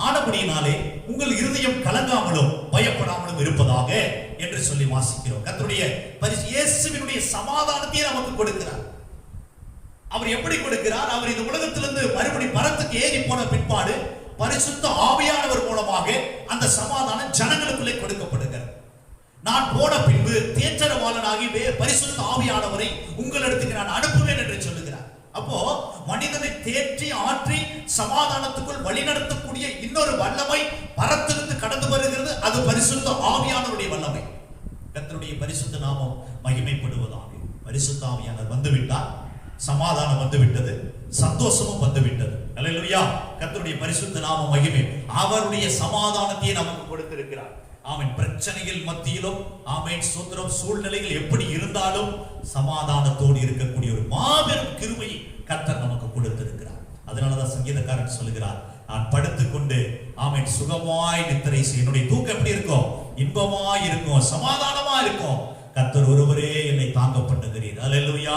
ஆனபடியினாலே உங்கள் இருதயம் கலங்காமலும் பயப்படாமலும் இருப்பதாக என்று சொல்லி வாசிக்கிறோம். கர்த்தருடைய இயேசுவினுடைய சமாதானத்தை நமக்கு கொடுக்கிறார். அவர் எப்படி கொடுக்கிறார்? அவர் இந்த உலகத்திலிருந்து மறுபடி பரத்துக்கு ஏறி போன பிற்பாடு பரிசுத்த ஆவியானவர் மூலமாக அந்த சமாதானம் ஜனங்களுக்குள்ளே கொடுக்கப்படுகிறது. நான் போன பின்பு தேற்றரவாளனாகி பரிசுத்த ஆவியானவரை உங்களிடத்துக்கு நான் அனுப்புவேன் என்று சொல்லுகிறார். அப்போ மனிதனை தேற்றி ஆற்றி சமாதானத்துக்குள் வழிநடத்தக்கூடிய இன்னொரு வல்லமை பரத்திலிருந்து கடந்து வருகிறது. அது பரிசுத்த ஆவியானவருடைய வல்லமை. கர்த்தருடைய பரிசுத்த நாமம் மகிமைப்படுவதாக. பரிசுத்த ஆவியானவர் வந்துவிட்டார், சமாதானம் வந்துவிட்டது, சந்தோஷமும் வந்துவிட்டது. அல்லேலூயா. கர்த்தருடைய பரிசுத்த நாமம் மகிமை. அவருடைய சமாதானத்தை நமக்கு கொடுத்திருக்கிறார். ஆமென். பிரச்சனைகள் மத்தியிலும் ஆமென் ஸ்தோத்திரம், சூழ்நிலைகள் எப்படி இருந்தாலும் சமாதானத்தோடு இருக்கக்கூடிய ஒரு மாபெரும் கிருபையை கர்த்தர் நமக்கு கொடுத்திருக்கிறார். அதனாலதான் சங்கீதக்காரன் சொல்லுகிறார், நான் படுத்துக்கொண்டு ஆமென் சுகமாய் நித்திரை செய்ய. என்னுடைய தூக்கம் எப்படி இருக்கும்? இன்பமாய் இருக்கும், சமாதானமா இருக்கும். கர்த்தர் ஒருவரே என்னை தாங்க பண்ணுகிறீர். அல்லேலூயா.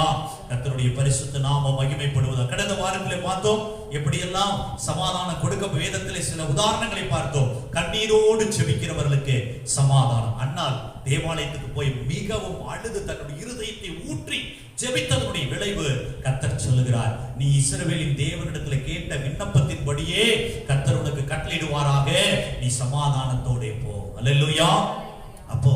கர்த்தருடைய பரிசுத்த நாமம் மகிமைப்படுவதா. கடந்த வாரத்திலே பார்த்தோம் எப்படியெல்லாம் சமாதானம் கொடுக்க. வேதத்திலே சில உதாரணங்களை பார்த்தோம். கண்ணீரோடு செபிக்கிறவர்களுக்கு சமாதானம். அன்னால் தேவாலயத்துக்கு போய் மிகவும் அழுது தன்னுடைய இருதயத்தை ஊற்றி ஜெபித்ததனுடைய விளைவு கர்த்தர் சொல்லுகிறார், நீ இஸ்ரவேலின் தேவனிடத்தில் கேட்ட விண்ணப்பத்தின்படியே கர்த்தர் உனக்கு கட்டளையிடுவாராக, நீ சமாதானத்தோட போ. அல்லேலூயா. அப்போ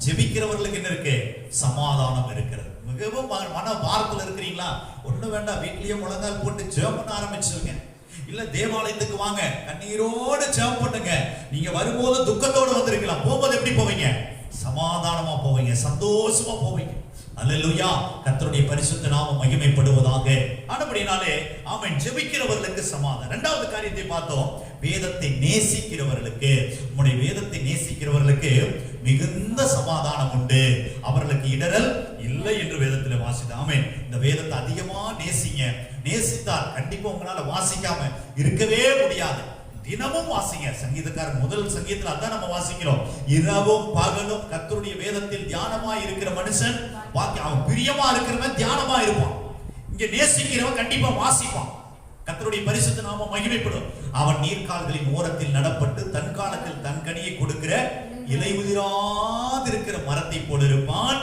ஜெபிக்கிறவர்களுக்கு என்ன இருக்கு? சமாதானம் இருக்கிறது. மிகவும் மன வாரத்தில் இருக்கிறீங்களா? ஒண்ணு வேண்டாம், வீட்லயே முழங்கால் போட்டு ஜெபம் பண்ண ஆரம்பிச்சிருங்க. இல்ல தேவாலயத்துக்கு வாங்க, கண்ணீரோடு ஜெபம் பண்ணுங்க. நீங்க வரும்போது துக்கத்தோடு வந்திருக்கலாம், போகும்போது எப்படி போவீங்க? சமாதானமா போவீங்க, சந்தோஷமா போவீங்க. அல்லேலூயா. கர்த்தருடைய பரிசுத்த நாமம் மகிமைப்படுவதாக. ஆனபடினாலே ஆமென். ஜெபிக்கிறவர்களுக்கு சமாதானம். இரண்டாவது காரியத்தை பார்த்தோம், வேதத்தை நேசிக்கிறவர்களுக்கு. உம்முடைய வேதத்தை நேசிக்கிறவர்களுக்கு மிகுந்த சமாதானம் உண்டு, அவர்களுக்கு இடரல் இல்லை என்று வேதத்தில் வாசித்தோம். ஆமென். இந்த வேதத்தை அதிகமா நேசிங்க. நேசித்தால் கண்டிப்பா உங்களால வாசிக்காம இருக்கவே முடியாது. தினமும் வாசிங்க. சங்கீதக்காரன் முதல் சங்கீதத்தில் அதான் நம்ம வாசிக்கிறோம், இரவும் பகலும் கர்த்தருடைய வேதத்தில் தியானமா இருக்கிற மனுஷன் அவன் பிரியமா இருக்கிறவன் தியானமா இருப்பான். இங்க நேசிக்கிறவன் கண்டிப்பா வாசிப்பான். கர்த்தருடைய பரிசுத்த நாமம் மகிமைப்படும். அவன் நீர்க்கால்களின் ஓரத்தில் நடப்பட்டு தன் காலத்தில் தன் கனியை கொடுக்கிற இலை உதிராதிருக்கிற மரத்தை போல இருப்பான்.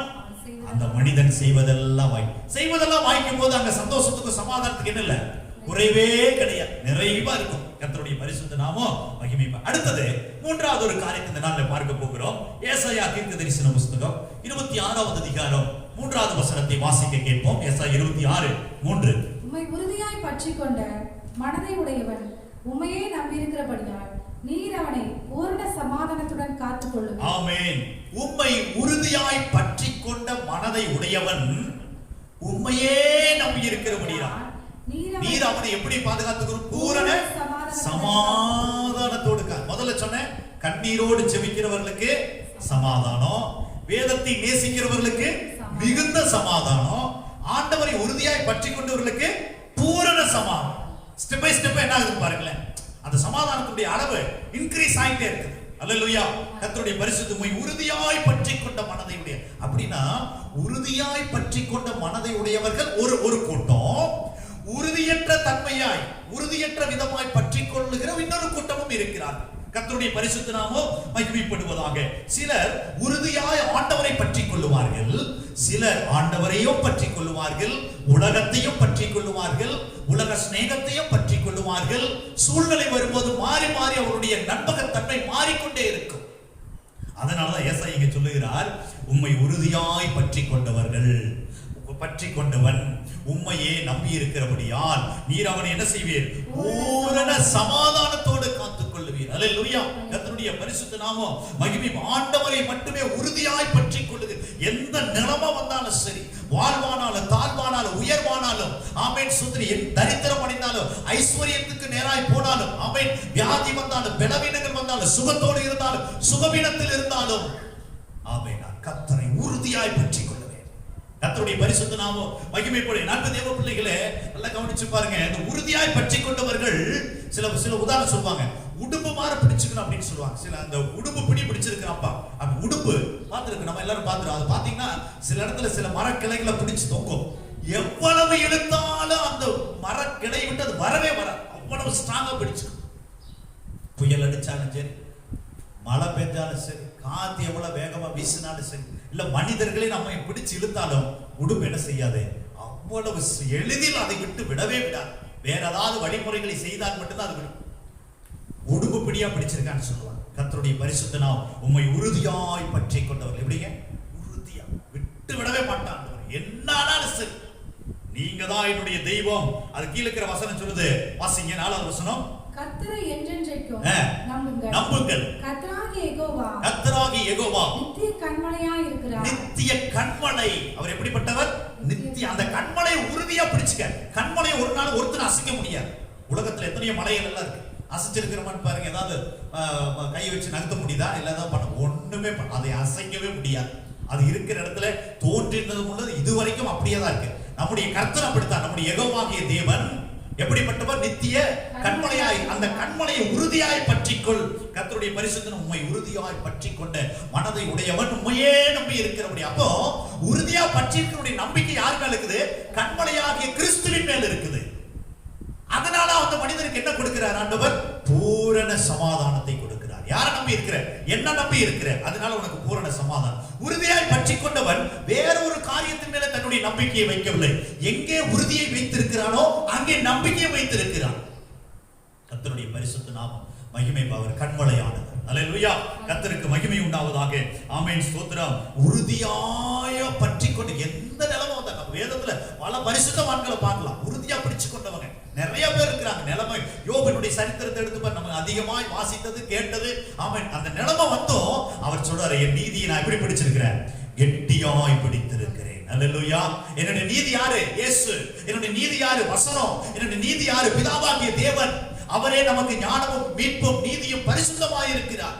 அந்த மனிதன் செய்வதெல்லாம் வாய்க்கும் போது அங்க சந்தோஷத்துக்கு சமாதானத்துக்கு என்ன இல்ல, குறைவே கிடையாது, நிறைவா இருக்கும். கர்த்தருடைய பரிசுத்த நாமம் மகிமைப்பா. அடுத்தது மூன்றாவது ஒரு காரியத்தை இந்த நாளில் பார்க்க போகிறோம். ஏசாயா தீர்க்கதரிசன புத்தகம் 26வது அதிகாரம் 3வது வசனத்தை வாசிக்க கேட்போம். ஏசாயா 26:3. உம்மை உறுதியாய் பற்றிக்கொண்ட மனதை உடையவன் உம்மையே நம்பியிருக்கிறபடியால் நீர் அவனை பூரண சமாதானத்துடன் காத்துக் கொள்ளும். ஆமென். உம்மை உறுதியாய் பற்றிக்கொண்ட மனதை உடையவன் உம்மையே நம்பியிருக்கிறபடியால் நீர் அவனை எப்படி பாதுகாத்துக்கணும்? பூரண சமாதானத்தோடு. முதல்ல சொன்ன கண்ணீரோடு ஜெபிக்கிறவர்களுக்கு சமாதானம், வேதத்தை நேசிக்கிறவர்களுக்கு மிகுந்த சமாதானம், ஆண்டவரை உறுதியாய் பற்றி கொண்டவர்களுக்கு பூரண சமாதானம். ஸ்டெப் பை ஸ்டெப் என்ன ஆகுது பாருங்களேன். அந்த சமாதானத்துடைய அளவு இன்கிரீஸ் ஆயிட்டே இருக்கு. அல்லேலூயா. கர்த்தருடைய பரிசுத்த உம்மை உறுதியாய் பற்றி கொண்ட மனதை உடைய. அப்படின்னா உறுதியாய் பற்றி கொண்ட மனதை உடையவர்கள் ஒரு கூட்டம், உறுதியற்ற தன்மையாய் உறுதியற்ற விதமாய் பற்றி கொள்ளுகிற இன்னொரு கூட்டமும் இருக்கிறார். கர்த்தருடைய பரிசுத்த நாமம் மகிமைப்படுவதாக. சிலர் உறுதியாய் ஆண்டவரை பற்றி கொள்ளுவார்கள், சிலர் ஆண்டவரையும் பற்றி கொள்ளுவார்கள், உலகத்தையும் பற்றி கொள்ளுவார்கள், உலக சிநேகத்தையும் பற்றி கொள்ளுவார்கள். சூழ்நிலை வரும்போது மாறி மாறி அவருடைய நம்பகத்தன்மை மாறிக்கொண்டே இருக்கும். அதனாலதான் ஏசாயா இங்க சொல்லுகிறார், உம்மை உறுதியாய் பற்றி கொண்டவர்கள், பற்றி கொண்டவன் உம்மையே நம்பி இருக்கிறபடியால் நீர் அவனை என்ன செய்வீர்? பூரண சமாதானத்தோடு காத்துக் கொள்ளுவீர். அல்லேலூயா. கர்த்தருடைய பரிசுத்த நாமம் மகிமை. ஆண்டவரை மட்டுமே உறுதியாய் பற்றி கொள்ளுங்க. எந்த நிலைமை வந்தாலும் சரி, வாழ்வானாலும் தாழ்வானாலும் உயர்வானாலும் ஆமென் சுத்ரி, தரித்திரம் அடைந்தாலும் ஐஸ்வர்யத்துக்கு நேராய் போனாலும் ஆமென், வியாதி வந்தாலும் பலவீனங்கள் வந்தாலும் சுகத்தோடு இருந்தாலும் சுகவீனத்தில் இருந்தாலும் ஆமென், கர்த்தரை உறுதியாய் பற்றி கொள்ளுவேன். கர்த்தருடைய பரிசுத்த நாமம் மகிமைப்படும். நண்பு தேவ பிள்ளைகளே, நல்லா கவனிச்சு பாருங்க. இந்த உறுதியாய் பற்றி கொண்டவர்கள் சில உதாரணம் சொல்லுவாங்க. உடும்பு மாற பிடிச்சுக்கணும் அப்படின்னு சொல்லுவாங்க. சில அந்த உடும்பு பிடிச்சிருக்கிறப்பா, அந்த உடும்பு பார்த்துருக்கு, நம்ம எல்லாரும் பார்த்துருக்கோம். அது பார்த்தீங்கன்னா சில இடத்துல சில மரக்கிளைகளை பிடிச்சு தொங்கும். எவ்வளவு இழுத்தாலும் அந்த மரக்கிளை விட்டு அது வரவே வர, அவ்வளவு ஸ்ட்ராங்கா பிடிச்சுக்கும். புயல் அடிச்சாலும் சரி, மழை பெஞ்சாலும் சரி, காத்து எவ்வளவு வேகமா வீசினாலும் சரி, இல்ல மனிதர்களே நம்ம பிடிச்சு இழுத்தாலும் உடும்பு என்ன செய்யாது, அவ்வளவு எளிதில் அதை விட்டு விடவே விடாது. வேற ஏதாவது வழிமுறைகளை செய்தால் மட்டும்தான் அது விடும். உடும்பு பிடியா பிடிச்சிருக்கான்னு சொல்லுவாங்க. கர்த்தருடைய பரிசுத்த நாமம் உம்மை உறுதியாய் பற்றி கொண்டவர்கள் எப்படிங்க? உறுதியா விட்டு விடவே மாட்டான். என்னாலும் சரி, நீங்க தான் என்னுடைய தெய்வம். அது கீழே இருக்கிற வசனம் சொல்லுது, வாசிங்க 4வது வசனம். கர்த்தரை என்றென்றைக்கும் நம்புங்கள். நம்புங்கள். கர்த்தராகிய யெகோவா, கர்த்தராகிய யெகோவா நித்திய கண்மலையாய் இருக்கிறார். நித்திய கண்மலை. அவர் எப்படிப்பட்டவர்? நித்திய. அந்த கண்மலையை உறுதியா பிடிச்சுக்க. கண்மலையை ஒரு நாள் ஒருத்தர் அசைக்க முடியாது. உலகத்துல எத்தனையோ மலைகள் எல்லாம் இருக்கு, அசைச்சிருக்கிறோமான்னு பாருங்க. ஏதாவது கை வச்சு நகர்த்த முடியுதா? இல்ல ஏதாவது பண்ண ஒண்ணுமே அதை அசைக்கவே முடியாது. அது இருக்கிற இடத்துல தோன்றினது உள்ளது இதுவரைக்கும் அப்படியே தான் இருக்கு. நம்முடைய கர்த்தர் அப்படித்தான். நம்முடைய யெகோவாகிய தேவன் எப்படிப்பட்டவர்? நித்திய கண்மலையாய். அந்த கண்மலையை உறுதியாய் பற்றிக்கொள். கர்த்தருடைய பரிசுத்தன் உம்மை உறுதியாய் பற்றி கொண்ட மனதை உடையவன் உம்மையே நம்பி இருக்கிறபடி. அப்போ உறுதியா பற்றி இருக்கிற நம்பிக்கை யார் மேல இருக்குது? கண்மலையாகிய கிறிஸ்துவின் மேல இருக்குது. அதனால அந்த மனிதனுக்கு என்ன கொடுக்கிறார் ஆண்டவர்? பூரண சமாதானத்தை கொடுக்கிறார். யாரை நம்பி இருக்கிற? என்ன நம்பி இருக்கிற? அதனால உனக்கு பூரண சமாதானம். உறுதியாய் பற்றி கொண்டவன் வேற ஒரு காரியத்தின் மேல தன்னுடைய நம்பிக்கையை வைக்கவில்லை. எங்கே உறுதியை வைத்திருக்கிறானோ அங்கே நம்பிக்கையை வைத்திருக்கிறான். கர்த்தருடைய பரிசுத்த நாமம் மகிமை. அவர் கண்மலையானவர். அல்லேலூயா. கர்த்தருக்கு மகிமை உண்டாவதாக. ஆமென். ஸ்தோத்திரம். உறுதியாய பற்றி கொண்டு எந்த நிலைமை வந்தா நம்ம வேதத்துல பல பரிசுத்தவான்களை பார்க்கலாம். உறுதியா பிடிச்சு கொண்டவங்க நிறைய பேர் இருக்கிறாங்க. நிலைமை யோபனுடைய சரித்திரத்தை எடுத்து நம்ம அதிகமாய் வாசித்தது கேட்டது. ஆமென். அந்த நிலைமை வந்தோம் அவர் சொல்றாரு, என் நீதியை நான் எப்படி பிடிச்சிருக்கிறேன்? கெட்டியாய் பிடித்திருக்கிறேன். அல்லேலூயா. என்னுடைய நீதி யாரு? இயேசு. என்னுடைய நீதி யாரு? வசனம். என்னுடைய நீதி யாரு? பிதாவாகிய தேவன். அவரே நமக்கு ஞானமும் மீட்பும் நீதியும் பரிசுத்தமாய் இருக்கிறார்.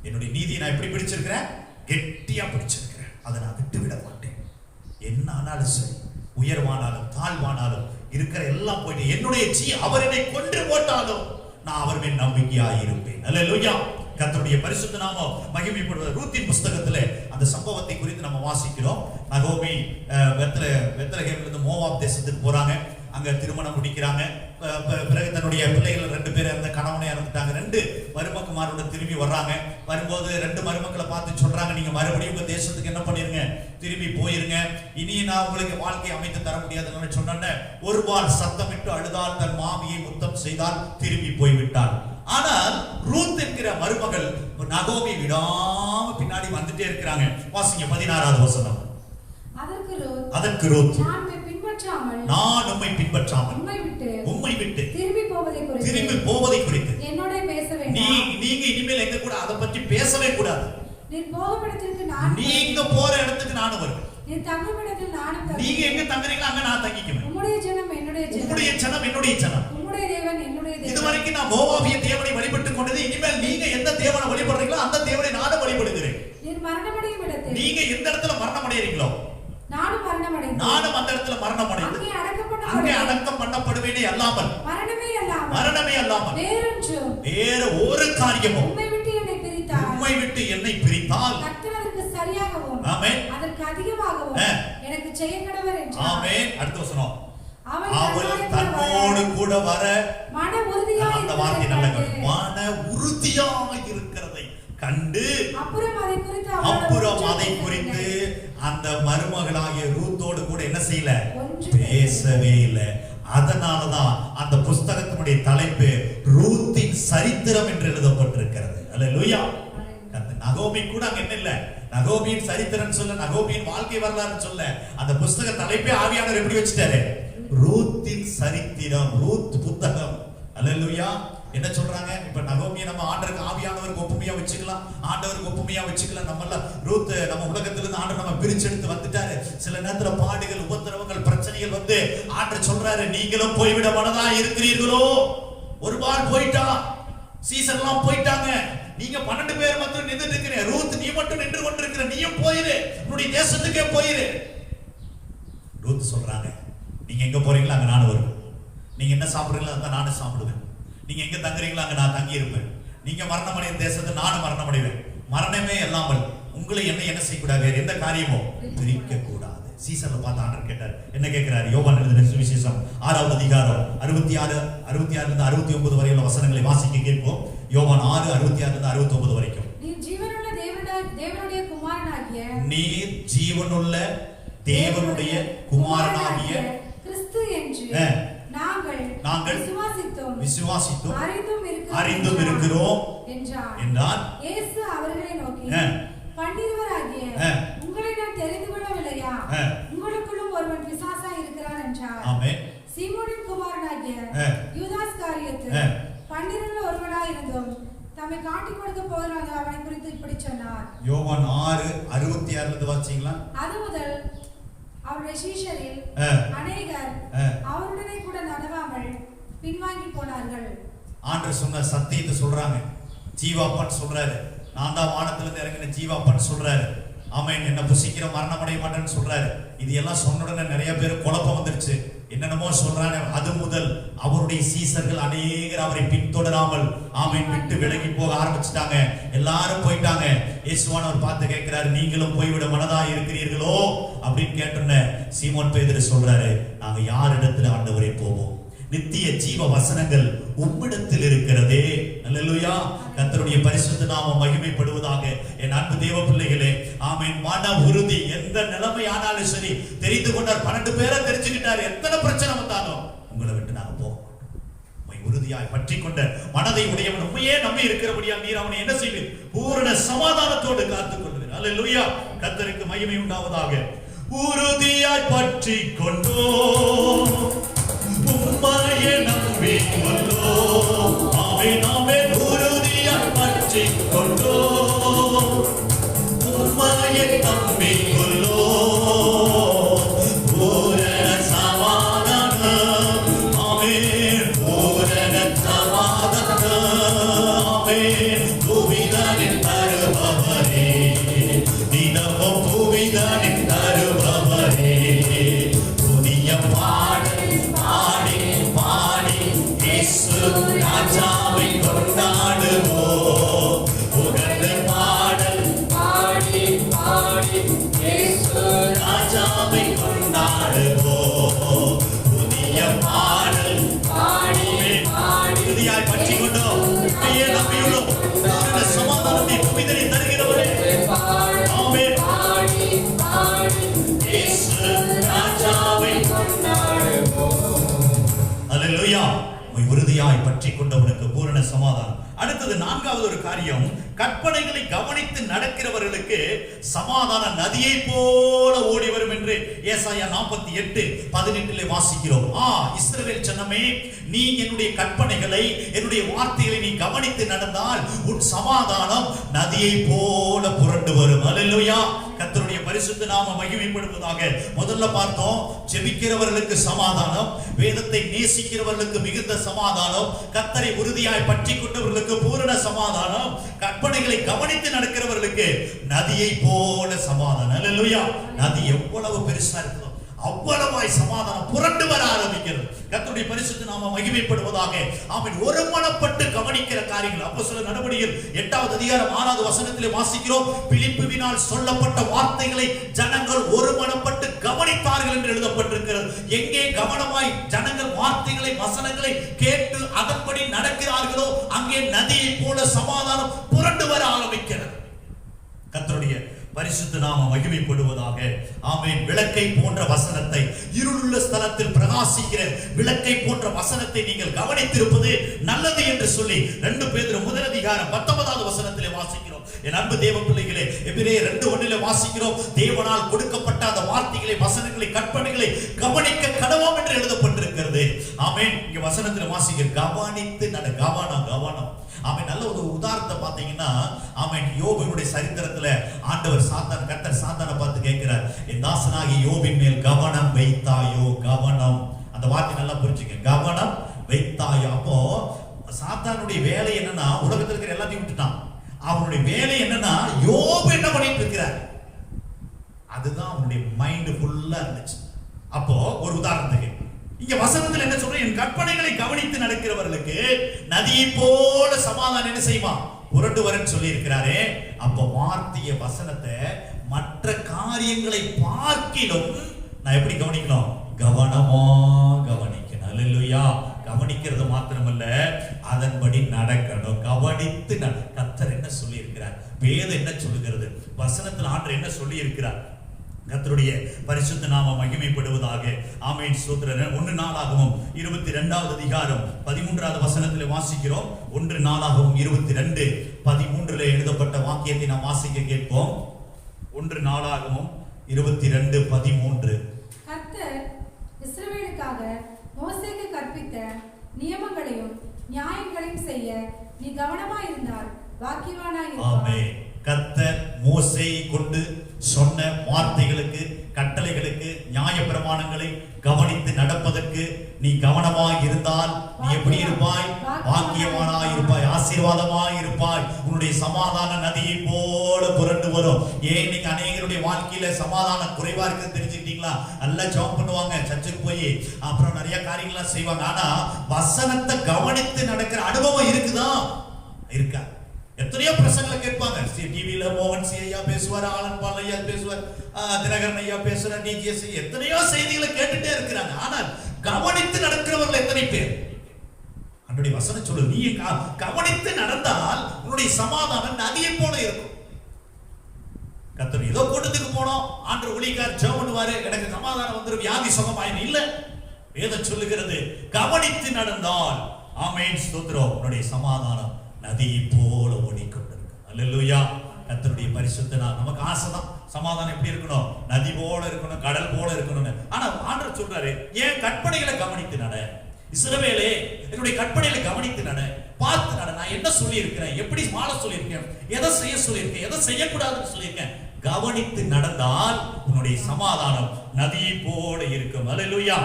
என்னுடைய நீதியை நான் எப்படி பிடிச்சிருக்கிறேன்? கெட்டியா பிடிச்சிருக்கிறேன். அதை நான் விட்டு விட மாட்டேன். என்ன ஆனாலும் சரி, உயர்வானாலும் தாழ்வானாலும் இருக்கிற எல்லாம் போயிட்டு என்னுடைய அவர் என்னை கொன்று போட்டாலும் நான் அவர் மேல் நம்பிக்கையாய் இருப்பேன். அல்லேலூயா. கர்த்தருடைய பரிசுத்த நாமம் மகிமைப்படுவது. ரூத்தின் புஸ்தகத்திலே அந்த சம்பவத்தை குறித்து நம்ம வாசிக்கிறோம். நகோமி பெத்லகேமிலிருந்து மோவாப் தேசத்துக்கு போறாங்க. அங்க திருமணம் முடிக்கிறாங்க. பிறகு தன்னுடைய பிள்ளைகள் 2 பேர் அந்த கணவனை இறந்துட்டாங்க. 2 மருமக்குமாரோட திரும்பி வர்றாங்க. வரும்போது 2 மருமக்களை பார்த்து சொல்றாங்க, நீங்க மறுபடியும் உங்க தேசத்துக்கு என்ன பண்ணிருங்க? திரும்பி போயிருங்க. இனி நான் உங்களுக்கு வாழ்க்கை அமைத்து தர முடியாதுன்னு சொன்ன ஒரு வாள் சத்தமிட்டு அழுதால், தன் மாமியை முத்தம் செய்தால், திரும்பி போய்விட்டாள். ஆனால் ரூத் என்கிற மருமகள் நகோமி விடாம பின்னாடி வந்துட்டே இருக்கிறாங்க. வாசிங்க 16வது வசனம். அதற்கு ரூத், நான் உம்மை பின்பற்றாமல் உம்மை விட்டு திரும்பி போவதை குறித்து என்னோட பேச வேண்டாம். நீங்க இனிமேல் எங்க கூட அதை பற்றி பேசவே கூடாது. நீங்க போற இடத்துக்கு நானும் வருவேன். நீங்க எங்க தங்குறீங்களோ அங்க நான் தங்கிக்குவேன். உம்முடைய ஜனம் என்னுடைய ஜனம், உம்முடைய தேவன் என்னுடைய தேவன். இதுவரைக்கும் நான் மோவாபிய தேவனை வழிபட்டுக் கொண்டது. இனிமேல் நீங்க எந்த தேவனை வழிபடுறீங்களோ அந்த தேவனை நானும் வழிபடுகிறேன். நீங்க எந்த இடத்துல மரணம் அடையறீங்களோ நானும் அந்த இடத்துல மரணம் அடைந்து அங்கே அடக்கம் பண்ணப்படுவேனே அல்லாமல் மரணமே அல்லாமல் வேற ஒரு காரியமும் உம்மை விட்டு என்னை பிரித்தால் ஆமென் அதற்கு அதிகமாகவும் எனக்கு செய்ய கடவர் என்றார். ஆமென். அடுத்த வசனம். அவள் தன்னோடு கூட வர மன உறுதியாய் அந்த வார்த்தை நல்லது. மன உறுதியாய் இருக்கிறதை கண்டு அப்புறம் அதை குறித்து அந்த மருமகளாகிய ரூத்தோடு கூட என்ன செய்யல? பேசவே இல்லை. அதனாலதான் அந்த புஸ்தகத்தினுடைய தலைப்பு ரூத்தின் சரித்திரம் என்று எழுதப்பட்டிருக்கிறது. அல்லேலூயா. நகோமி கூட அங்க என்ன இல்ல, நகோமியின் சரித்திரம் சொல்ல, நகோமியின் வாழ்க்கை வரலாறு சொல்ல, அந்த புஸ்தக தலைப்பே ஆவியானவர் எப்படி வச்சுட்டாரு? ரூத்தின் சரித்திரம், ரூத் புத்தகம். அல்லேலூயா. என்ன சொல்றாங்க? இப்ப நகோமியை நம்ம ஆண்டவருக்கு ஆவியானவருக்கு ஒப்புமையா வச்சுக்கலாம், ஆண்டவருக்கு ஒப்புமையா வச்சுக்கலாம். நம்ம எல்லாம் ரூத் நம்ம உலகத்துல இருந்து ஆண்டவர் நம்ம பிரிச்செடுத்து வந்துட்டாரு. சில நேரத்துல பாடுகள், உபத்திரவங்கள், பிரச்சனைகள் வந்து ஆண்டவர் சொல்றாரு, நீங்களும் போய்விட மனதா இருக்கிறீர்களோ? ஒரு வார் போயிட்டா, சீசன் எல்லாம் போயிட்டாங்க, நீங்க 12 பேர் மட்டும் நின்று இருக்கிறீங்க. ரூத் நீ மட்டும் நின்று கொண்டிருக்கிற, நீயும் போயிரு, உன்னுடைய தேசத்துக்கே போயிரு. ரூத் சொல்றாங்க, நீங்க எங்க போறீங்களோ அங்க நானும் வருவேன். நீங்க என்ன சாப்பிடுறீங்களோ அதான் நானும் சாப்பிடுவேன். நீங்க எங்க தங்குறீங்களோ அங்க நான் தங்கி இருப்பேன். நீங்க மரணமடையும் தேசத்தை நானும் மரணமடைவேன். மரணமே இல்லாமல் உங்களை என்ன செய்யக்கூடாது? வேற எந்த காரியமோ பிரிக்க கூடாது. சீசன்ல பார்த்து ஆண்டவர் கேட்டார். என்ன கேட்கிறாரு? யோவான் எழுதின சுவிசேஷம் 6வது அதிகாரம் 66 இருந்து 69 வரையுள்ள வசனங்களை வாசிக்க கேட்போம். யோவான் 6:66 இருந்து 69 வரைக்கும். நீர் ஜீவனுள்ள தேவனுடைய கிறிஸ்து என்று நாங்கள் விசுவாசித்தோம் அறிந்தும் இருக்கிறோம் என்றார். இயேசு அவர்களை நோக்கி, பண்டிதராகிய உங்களை நான் தெரிந்து கொள்ளவில்லையா? உங்களுக்குள்ளும் ஒருவன் பிசாசாய் இருக்கிறான் என்றார். ஆமென். சீமோனின் குமாரனாகிய யூதாஸ் காரியத்து 12 ஒருவனாய் இருந்தும் தம்மை காட்டிக் கொடுக்க போகிறான் அவனை குறித்து இப்படி சொன்னார். யோவான் 6:66 இருந்து வாசிங்களா? அது முதல் அவருடைய சீஷரில் அநேகர் அவருடனே கூட நடவாமல் பின்வாங்கி போனார்கள். ஆண்டவர் சொன்ன சத்தியத்தை சொல்றாங்க. ஜீவாப்பன் சொல்றாரு, நான் தான் வானத்திலிருந்து இறங்கின ஜீவாப்பன் சொல்றாரு. ஆமென். என்ன புசிக்கிற மரணம் அடைய மாட்டேன்னு சொல்றாரு. இது எல்லாம் சொன்ன உடனே நிறைய பேர் குழப்பம் வந்துருச்சு. என்னென்னமோ சொல்றானே. அது முதல் அவருடைய சீசர்கள் அநேகர் அவரை பின்தொடராமல் ஆமென் விட்டு விலகி போக ஆரம்பிச்சுட்டாங்க. எல்லாரும் போயிட்டாங்க. இயேசுவானவர் பார்த்து கேட்கிறாரு, நீங்களும் போய்விட மனதா இருக்கிறீர்களோ அப்படின்னு கேட்டோன்னே சீமோன் பேதுரு சொல்றாரு, நாங்க யார் இடத்துல ஆண்டவரே போவோம்? நித்திய ஜீவ வசனங்கள் உம்மிடத்தில் இருக்கிறதே. அல்லேலூயா. கர்த்தருடைய பரிசுத்த நாமம் மகிமைப்படுவதாக. என் அன்பு தேவ பிள்ளைகளே, ஆமென். மன உறுதி எந்த நிலைமை ஆனாலும் சரி, தெரிந்து கொண்டார். 12 பேரை தெரிஞ்சுக்கிட்டார். எத்தனை பிரச்சனை வந்தாலும் உங்களை விட்டு நாங்க போக மாட்டோம். உறுதியாய் பற்றி கொண்ட மனதை உடையவன் உண்மையே நம்பி இருக்கிறபடியா நீர் அவனை என்ன செய்வீர்? பூரண சமாதானத்தோடு காத்துக் கொள்வீர். அல்லேலூயா. கர்த்தருக்கு மகிமை உண்டாவதாக. உறுதியாய் பற்றி கொண்டோ உம்மையே நம்பி கொண்டோ. ஆமென் ஆமென். உறுதியாய் பற்றி கொண்டோ உம்மையே நம்பி கொண்டோ. பூரண சமாதானம். ஆமென். பூரண சமாதானம். ஆமென். புவிதானின் தருபவரே, தினமும் புவிதானின் தருபவரே. புதிய பாடல் பாடி பாடி இயேசு ராஜாவை கொண்டாடுவோம். புகழ்ந்து பாடல் பாடி பாடி இயேசு ராஜாவை கொண்டாடுவோம். புதிய பாடல் பாடி பாடி உறுதியாய் பற்றி கொண்டோம். உண்மையே நம்பியுள்ளோம். பூரண சமாதானத்தை புவிதனை தருகிறவரே. ஆமென். பாடி பாடி இயேசு ராஜாவை கொண்டாடுவோம். அல்லேலூயா. உறுதியாய் பற்றி கொண்டவனுக்கு பூரண சமாதானம். அடுத்தது 4வது ஒரு காரியம், கற்பனைகளை கவனித்து நடக்கிறவர்களுக்கு சமாதான நதியை போல ஓடி வரும் என்று ஏசாயா 48:18 வாசிக்கிறோம். இஸ்ரவேல் ஜனமே, நீ என்னுடைய கற்பனைகளை என்னுடைய வார்த்தைகளை நீ கவனித்து நடந்தால் உன் சமாதானம் நதியை போல புரண்டு வரும். அல்லேலூயா. கர்த்தருடைய பரிசுத்த நாமம் மகிமைப்படுவதாக. முதல்ல பார்த்தோம், ஜெபிக்கிறவர்களுக்கு சமாதானம், வேதத்தை நேசிக்கிறவர்களுக்கு மிகுந்த சமாதானம், கர்த்தரை உறுதியாய் பற்றி கொண்டவர்களுக்கு பூரண சமாதானம், கற்பனைகளை கவனித்து நடக்கிறவர்களுக்கு நதியை போல சமாதானம். அல்லேலூயா. நதி எவ்வளவு பெருசா இருக்குதோ அவ்வளவாய் சமாதானம் புரண்டு வர ஆரம்பிக்கிறது. கர்த்தருடைய பரிசுத்த நாமம் மகிமைப்படுவதாக. ஆமென். ஒருமனப்பட்டு கவனிக்கிற காரியங்கள். அப்போஸ்தலர் நடபடிகள் 8வது அதிகாரம் 6வது வசனத்திலே வாசிக்கிறோம், பிலிப்புவினால் சொல்லப்பட்ட வார்த்தைகளை ஜனங்கள் ஒருமனப்பட்டு கவனித்தார்கள் என்று எழுதப்பட்டிருக்கிறது. எங்கே கவனமாய் ஜனங்கள் வார்த்தைகளை வசனங்களை கேட்டு அதன்படி நடக்கிறார்களோ அங்கே நதியை போல சமாதானம் புரண்டு வர ஆரம்பிக்கிறது. கர்த்தருடைய பரிசுத்த நாமம் மகிமைப்படுவதாக. ஆமென். விளக்கை போன்ற வசனத்தை, இருளுள்ள ஸ்தலத்தில் பிரகாசிக்கிற விளக்கை போன்ற வசனத்தை நீங்கள் கவனித்திருப்பது நல்லது என்று சொல்லி 2 பேதுரு 1:19 வசனத்திலே வாசிக்கிறோம். என் அன்பு தேவ பிள்ளைகளே, எபிரேயர் 2:1 வாசிக்கிறோம், தேவனால் கொடுக்கப்பட்ட அந்த வார்த்தைகளை, வசனங்களை, கற்பனைகளை கவனிக்க கடவோம் என்று எழுதப்பட்டிருக்கிறது. ஆமென். இங்க வசனத்திலே வாசிக்கிற கவனித்து நட. கவனம். ஆமென். நல்ல ஒரு உதாரணத்தை பார்த்தீங்கன்னா, ஆமென், யோபுடைய சரித்திரத்துல ஆண்டவர் கர்த்தர் சாத்தானை பார்த்து கேட்கிறார், என் தாசனாகிய யோபின் மேல் கவனம் வைத்தாயோ? கவனம். அந்த வார்த்தை நல்லா புரிஞ்சுங்க. கவனம் வைத்தாயோ. அப்போ சாத்தானுடைய வேலை என்னன்னா, உலகத்தில் இருக்கிற எல்லாத்தையும் விட்டுட்டான். அவனுடைய வேலை என்னன்னா, யோபு என்ன பண்ணிட்டு இருக்கிறார், அதுதான் அவனுடைய மைண்ட் ஃபுல்லா இருந்துச்சு. அப்போ ஒரு உதாரணத்துக்கு இங்க வசனத்துல என்ன சொல்ற, என் கற்பனைகளை கவனித்து நடக்கிறவர்களுக்கு நதியை போல சமாதானம் என்ன செய்யுமா? புரண்டு வரன்னு சொல்லி இருக்கிறாரே. அப்ப வார்த்தைய வசனத்தை மற்ற காரியங்களை பார்க்கிலும் நான் எப்படி கவனிக்கணும்? கவனமா கவனிக்கணும். அல்லேலூயா. கவனிக்கிறது மாத்திரமல்ல, அதன்படி நடக்கணும். கவனித்து கர்த்தர் என்ன சொல்லி இருக்கிறார், வேதம் என்ன சொல்லுகிறது, வசனத்தில் ஆண்டவர் என்ன சொல்லி இருக்கிறார். கர்த்தருடைய பரிசுத்த நாமம் மகிமைப்படுவதாக. ஆமென். ஸ்தோத்திரம். 1 நாளாகமம் 22வது அதிகாரம் 13வது வசனத்திலே வாசிக்கிறோம். 1 நாளாகமம் 22:13 எழுதப்பட்ட வாக்கியத்தை நாம் வாசிக்க கேட்போம். 1 நாளாகமம் 22:13. கர்த்தர் இஸ்ரவேலுக்காக மோசேக்கு கற்பித்த நியமங்களையும் நியாயங்களையும் செய்ய நீ கவனமாய் இருந்தால் பாக்கியவானாய் இருப்பாய். ஆமென். கர்த்தர் மோசேயை கொண்டு சொன்ன வார்த்தைகளுக்கு கட்டளைகளுக்கு நியாய பிரமாணங்களை கவனித்து நடப்பதற்கு நீ கவனமாய் இருந்தால் நீ எப்படி இருப்பாய்? பாக்கியவானாய் இருப்பாய், ஆசீர்வாதமாய் இருப்பாய். உன்னுடைய சமாதான நதியை போல புரண்டு வரும். ஏன் இன்னைக்கு அநேகருடைய வாழ்க்கையில சமாதானம் குறைவா இருக்கு தெரிஞ்சுக்கிட்டீங்களா? நல்லா ஜெபம் பண்ணுவாங்க, சர்ச்சுக்கு போய் அப்புறம் நிறைய காரியங்கள்லாம் செய்வாங்க. ஆனா வசனத்தை கவனித்து நடக்கிற அனுபவம் இருக்குதா? இருக்கா? எத்தனையோ பிரசங்களை கேட்பாங்க. டிவியில மோகன் சி ஐயா பேசுவார், ஆலன் பால் ஐயா பேசுவார், தினகரன் ஐயா பேசுவார், டிஜிஎஸ், எத்தனையோ செய்திகளை கேட்டுட்டே இருக்கிறாங்க. ஆனால் கவனித்து நடக்கிறவர்கள் எத்தனை பேர்? அன்றைய வசனம் சொல்லு, நீ கவனித்து நடந்தால் உன்னுடைய சமாதானம் நதியை போல இருக்கும். கர்த்தர் ஏதோ கூட்டத்துக்கு போனோம், ஆண்டு ஊழியக்காரர் ஜெபம் பண்ணுவாரு, எனக்கு சமாதானம் வந்துரும், வியாதி சுகமாயிரும். இல்ல, வேதம் சொல்லுகிறது கவனித்து நடந்தால், ஆமென், ஸ்தோத்திரம், உன்னுடைய சமாதானம் நதியை போல ஓடிக்கொண்டிருக்கும். அல்லேலூயா. கர்த்தருடைய பரிசுத்த நாமம். நமக்கு ஆசைதான் சமாதானம் எப்படி இருக்கணும்? நதி போல இருக்கணும், கடல் போல இருக்கணும்னு. ஆனா ஆண்டவர் சொல்றாரு, ஏன் கற்பனைகளை கவனித்து நட. இஸ்ரவேலே, என்னுடைய கற்பனைகளை கவனித்து நட, பார்த்து நட. நான் என்ன சொல்லி இருக்கிறேன், எப்படி வாழ சொல்லி இருக்கேன், எதை செய்ய சொல்லி இருக்கேன், எதை செய்யக்கூடாதுன்னு சொல்லியிருக்கேன். கவனித்து நடந்தால் உன்னுடைய சமாதானம் நதியை போல இருக்கும். அல்லேலூயா.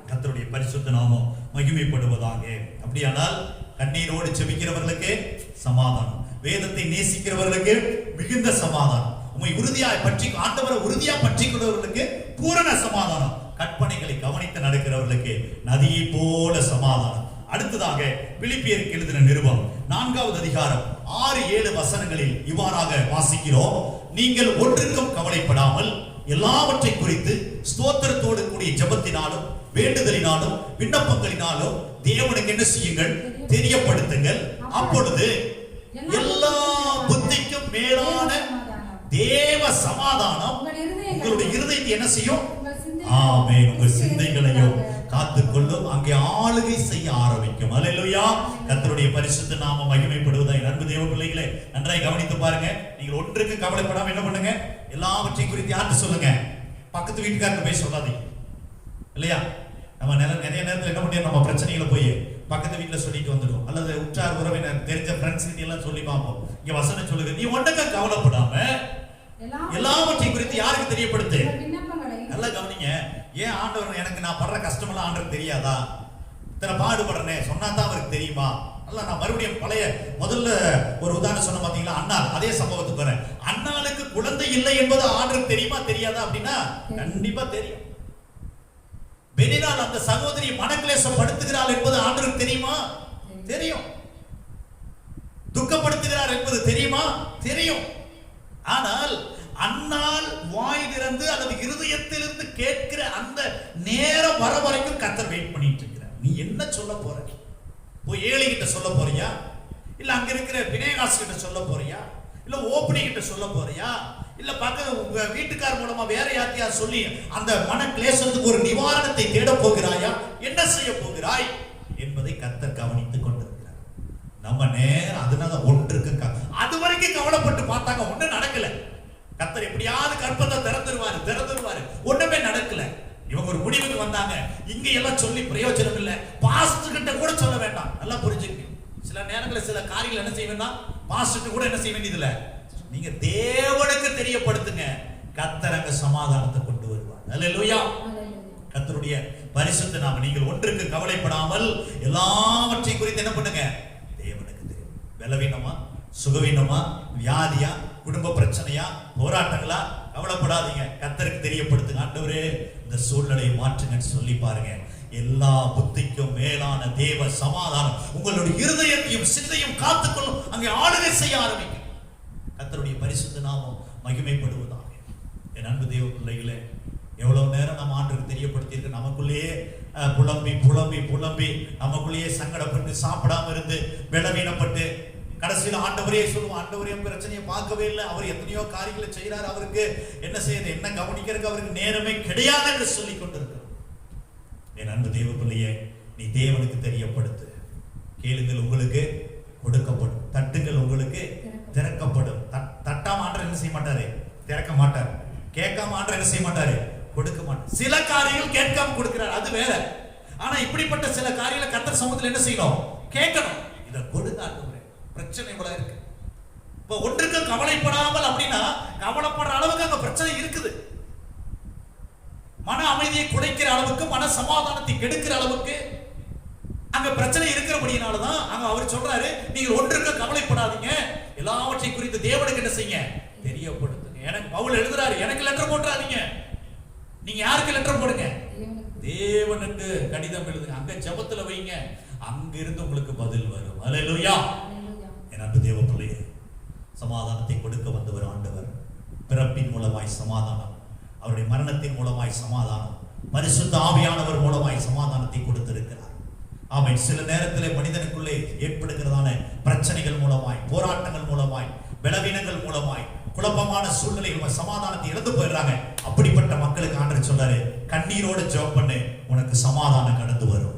கர்த்தருடைய பரிசுத்த நாமம் மகிமைப்படுவதாக. அப்படியானால் கண்ணீரோடு செபிக்கிறவர்களுக்கு சமாதானம், வேதத்தை நேசிக்கிறவர்களுக்கு மிகுந்த சமாதானம், உம்மை உறுதியாய் பற்றி ஆண்டவரை உறுதியா பற்றிக்கொள்வர்களுக்கு பூரண சமாதானம், கற்பனைகளை கவனித்து நடக்கிறவர்களுக்கு நதியை போல சமாதானம். அடுத்ததாக பிலிப்பியருக்கு எழுதின நிருபம் 4வது அதிகாரம் 6-7 வசனங்களில் இவ்வாறாக வாசிக்கிறோம். நீங்கள் ஒன்றுக்கும் கவலைப்படாமல் எல்லாவற்றை குறித்து ஸ்தோத்திரத்தோடு கூடிய ஜெபத்தினாலும் வேண்டுதலினாலும் விண்ணப்பங்களினாலும் தேவனுக்கு என்ன செய்யுங்கள்? தெரியப்படுத்துங்கள். அப்பொழுது எல்லா புத்திக்கும் மேலான தேவ சமாதானம் உங்களுடைய இருதயத்தை என்ன செய்யும்? ஆமென். உங்கள் சிந்தைகளையும் காத்துக்கொள்ளும், அங்கே ஆளுகை செய்ய ஆரம்பிக்கும். அல்லேலூயா. கர்த்தருடைய பரிசுத்த நாமம் மகிமைப்படுவதாக. அன்பு தேவ பிள்ளைகளே, நன்றாய் கவனித்து பாருங்க. நீங்கள் ஒன்றுக்கு கவலைப்படாம என்ன பண்ணுங்க? எல்லாவற்றையும் குறித்து யார்கிட்ட சொல்லுங்க? பக்கத்து வீட்டுக்காரங்க போய் சொல்லாதீங்க. இல்லையா? நம்ம நிறைய நேரத்தில் என்ன பண்ணியா, நம்ம பிரச்சனைகளை போய் பக்கத்து வீட்டுல சொல்லிட்டு வந்துடும், அல்லது உற்றார் உறவினர் தெரிஞ்ச ஃப்ரெண்ட்ஸ் எல்லாம் சொல்லி பார்ப்போம். இங்க வசனம் சொல்லுது, நீ ஒன்றுக்கு கவலைப்படாம எல்லாவற்றையும் குறித்து யாருக்கு தெரியப்படுத்து? நல்லா கவனிங்க. ஏன் ஆண்டவர் எனக்கு நான் படுற கஷ்டம் எல்லாம் ஆண்டவர் தெரியாதா? இத்தனை பாடுபடுறேனே சொன்னா தான் அவருக்கு தெரியுமா? அல்ல, நான் மறுபடியும் பழைய முதல்ல ஒரு உதாரணம் சொன்ன பாத்தீங்களா, அண்ணாள். அதே சம்பவத்துக்கு வரேன். அண்ணாளுக்கு குழந்தை இல்லை என்பது ஆண்டவருக்கு தெரியுமா தெரியாதா? அப்படின்னா கண்டிப்பா தெரியும். பெனினால் அந்த சகோதரி மனக்லேசம் படுத்துகிறாள் என்பது ஆண்டவருக்கு தெரியுமா? தெரியும். துக்கப்படுத்துகிறார் என்பது தெரியுமா? தெரியும். ஆனால் அண்ணால் வாய் திறந்து அல்லது இருதயத்திலிருந்து கேட்கிற அந்த நேரம் வர வரைக்கும் கர்த்தர் வெயிட் பண்ணிட்டு இருக்கிறார். நீ என்ன சொல்ல போற? போய் ஏழை கிட்ட சொல்ல போறியா? இல்ல அங்க இருக்கிற பினேகாஸ் கிட்ட சொல்ல போறியா? இல்ல ஓப்பனி கிட்ட சொல்ல போறியா? இல்ல பக்க வீட்டுக்கார் மூலமா வேற யார்த்தையா சொல்லி அந்த மன கிளேசத்துக்கு ஒரு நிவாரணத்தை தேட போகிறாயா? என்ன செய்ய போகிறாய் என்பதை கர்த்தர் கவனித்துக் கொண்டிருக்கிறார். நம்ம நேரம் அதனால ஒன்றுக்கு அது வரைக்கும் கவலைப்பட்டு பார்த்தாங்க, ஒண்ணு நடக்கல. கர்த்தர் எப்படியாவது கற்பத்தை திறந்துருவாரு, ஒண்ணுமே நடக்கல. இவங்க ஒரு முடிவுக்கு வந்தாங்க, இங்க எல்லாம் சொல்லி பிரயோஜனம் இல்ல, பாஸ்டர் கிட்ட கூட சொல்ல வேண்டாம். நல்லா புரிஞ்சுக்கணும். சில நேரங்களில் சில காரியங்கள் என்ன செய்ய வேண்டாம், பாஸ்டர் கூட என்ன செய்ய வேண்டியது இல்ல, நீங்க தேவனுக்கு தெரியப்படுத்துங்க. கர்த்தர் அங்க சமாதானத்தை கொண்டு வருவார். அல்லேலூயா. கர்த்தருடைய பரிசுத்த நாமம். நீங்கள் ஒன்றுக்கு கவலைப்படாமல் எல்லாவற்றையும் குறித்து என்ன பண்ணுங்க? தேவனுக்கு தெரியும். பலவீனமா, சுகவீனமா, வியாதியா, குடும்ப பிரச்சனையா, போராட்டங்களா, கவலைப்படாதீங்க. கர்த்தருக்கு தெரியப்படுத்துங்க. ஆண்டவரே இந்த சூழ்நிலையை மாற்றுங்கன்னு சொல்லி பாருங்க. எல்லா புத்திக்கும் மேலான தேவ சமாதானம் உங்களுடைய இருதயத்தையும் சிந்தையும் காத்துக்கொள்ளும், அங்கே ஆளுகை செய்ய ஆரம்பிக்கும். கர்த்தருடைய பரிசுத்த நாமம் மகிமைப்படுவதாக. என் அன்பு தேவ பிள்ளைகளே, எவ்வளவு நேரம் நம்ம ஆண்டவருக்கு தெரியப்படுத்தியிருக்கு. நமக்குள்ளேயே புலம்பி புலம்பி புலம்பி நமக்குள்ளேயே சங்கடப்பட்டு சாப்பிடாம இருந்து பலவீனப்பட்டு கடைசியில் ஆண்டவரே சொல்லுவோம், ஆண்டவரே பிரச்சனையை பார்க்கவே இல்லை, அவர் எத்தனையோ காரியங்களை செய்யறாரு, அவருக்கு என்ன செய்யறது, என்ன கவனிக்கிறதுக்கு அவருக்கு நேரமே கிடையாது என்று சொல்லிக் கொண்டிருக்கிறார். என் அன்பு தேவ பிள்ளையே, நீ தேவனுக்கு தெரியப்படுத்து. கேளுங்கள் உங்களுக்கு கொடுக்கப்படும், தட்டுங்கள் உங்களுக்கு திறக்கப்படும். தட்டாம ஆண்டவர் என்ன செய்ய மாட்டாரு? திறக்க மாட்டார். கேட்காம ஆண்டவர் என்ன செய்ய மாட்டாரு? கொடுக்க மாட்டார். சில காரியங்கள் கேட்காம கொடுக்கிறார், அது வேற. ஆனா இப்படிப்பட்ட சில காரியங்களை கர்த்தர் சமூகத்தில் என்ன செய்யணும்? கேட்கணும். இதை கொடுங்க ஆண்டவரே, பிரச்சனை இவ்வளவு இருக்கு. இப்ப ஒன்றுக்கு கவலைப்படாமல் அப்படின்னா கவலைப்படுற அளவுக்கு அங்க பிரச்சனை இருக்குது. மன அமைதியை குலைக்கிற அளவுக்கு, மன சமாதானத்தை கெடுக்கிற அளவுக்கு அங்க பிரச்சனை இருக்கிறபடியினாலதான் அங்க அவர் சொல்றாரு, நீங்கள் ஒன்றுக்கு கவலைப்படாதீங்க, எல்லாவற்றையும் குறித்து தேவனுக்கு என்ன செய்யுங்க, தெரியப்படுத்துங்க. எனக்கு பவுல் எழுதுறாரு, எனக்கு லெட்டர் போட்டுறாதீங்க, நீங்க யாருக்கு லெட்டர் போடுங்க, தேவனுக்கு கடிதம் எழுதுங்க, அங்க ஜெபத்துல வைங்க, அங்க இருந்து உங்களுக்கு பதில் வரும். அல்லேலூயா. என் அன்பு தேவ பிள்ளையே, சமாதானத்தை கொடுக்க வந்தவர் ஆண்டவர். பிறப்பின் மூலமாய் சமாதானம், அவருடைய மரணத்தின் மூலமாய் சமாதானம், பரிசுத்த ஆவியானவர் மூலமாய் சமாதானத்தை கொடுத்திருக்கிறார். ஆமென். சில நேரத்திலே மனிதனுக்குள்ளே ஏற்படுகிறதான பிரச்சனைகள் மூலமாய், போராட்டங்கள் மூலமாய், பலவீனங்கள் மூலமாய், குழப்பமான சூழ்நிலைகள் சமாதானத்தை இழந்து போயிடுறாங்க. அப்படிப்பட்ட மக்களுக்கு ஆண்டவர் சொல்றாரு, கண்ணீரோடு ஜெபம் பண்ணு, உனக்கு சமாதானம் கடந்து வரும்.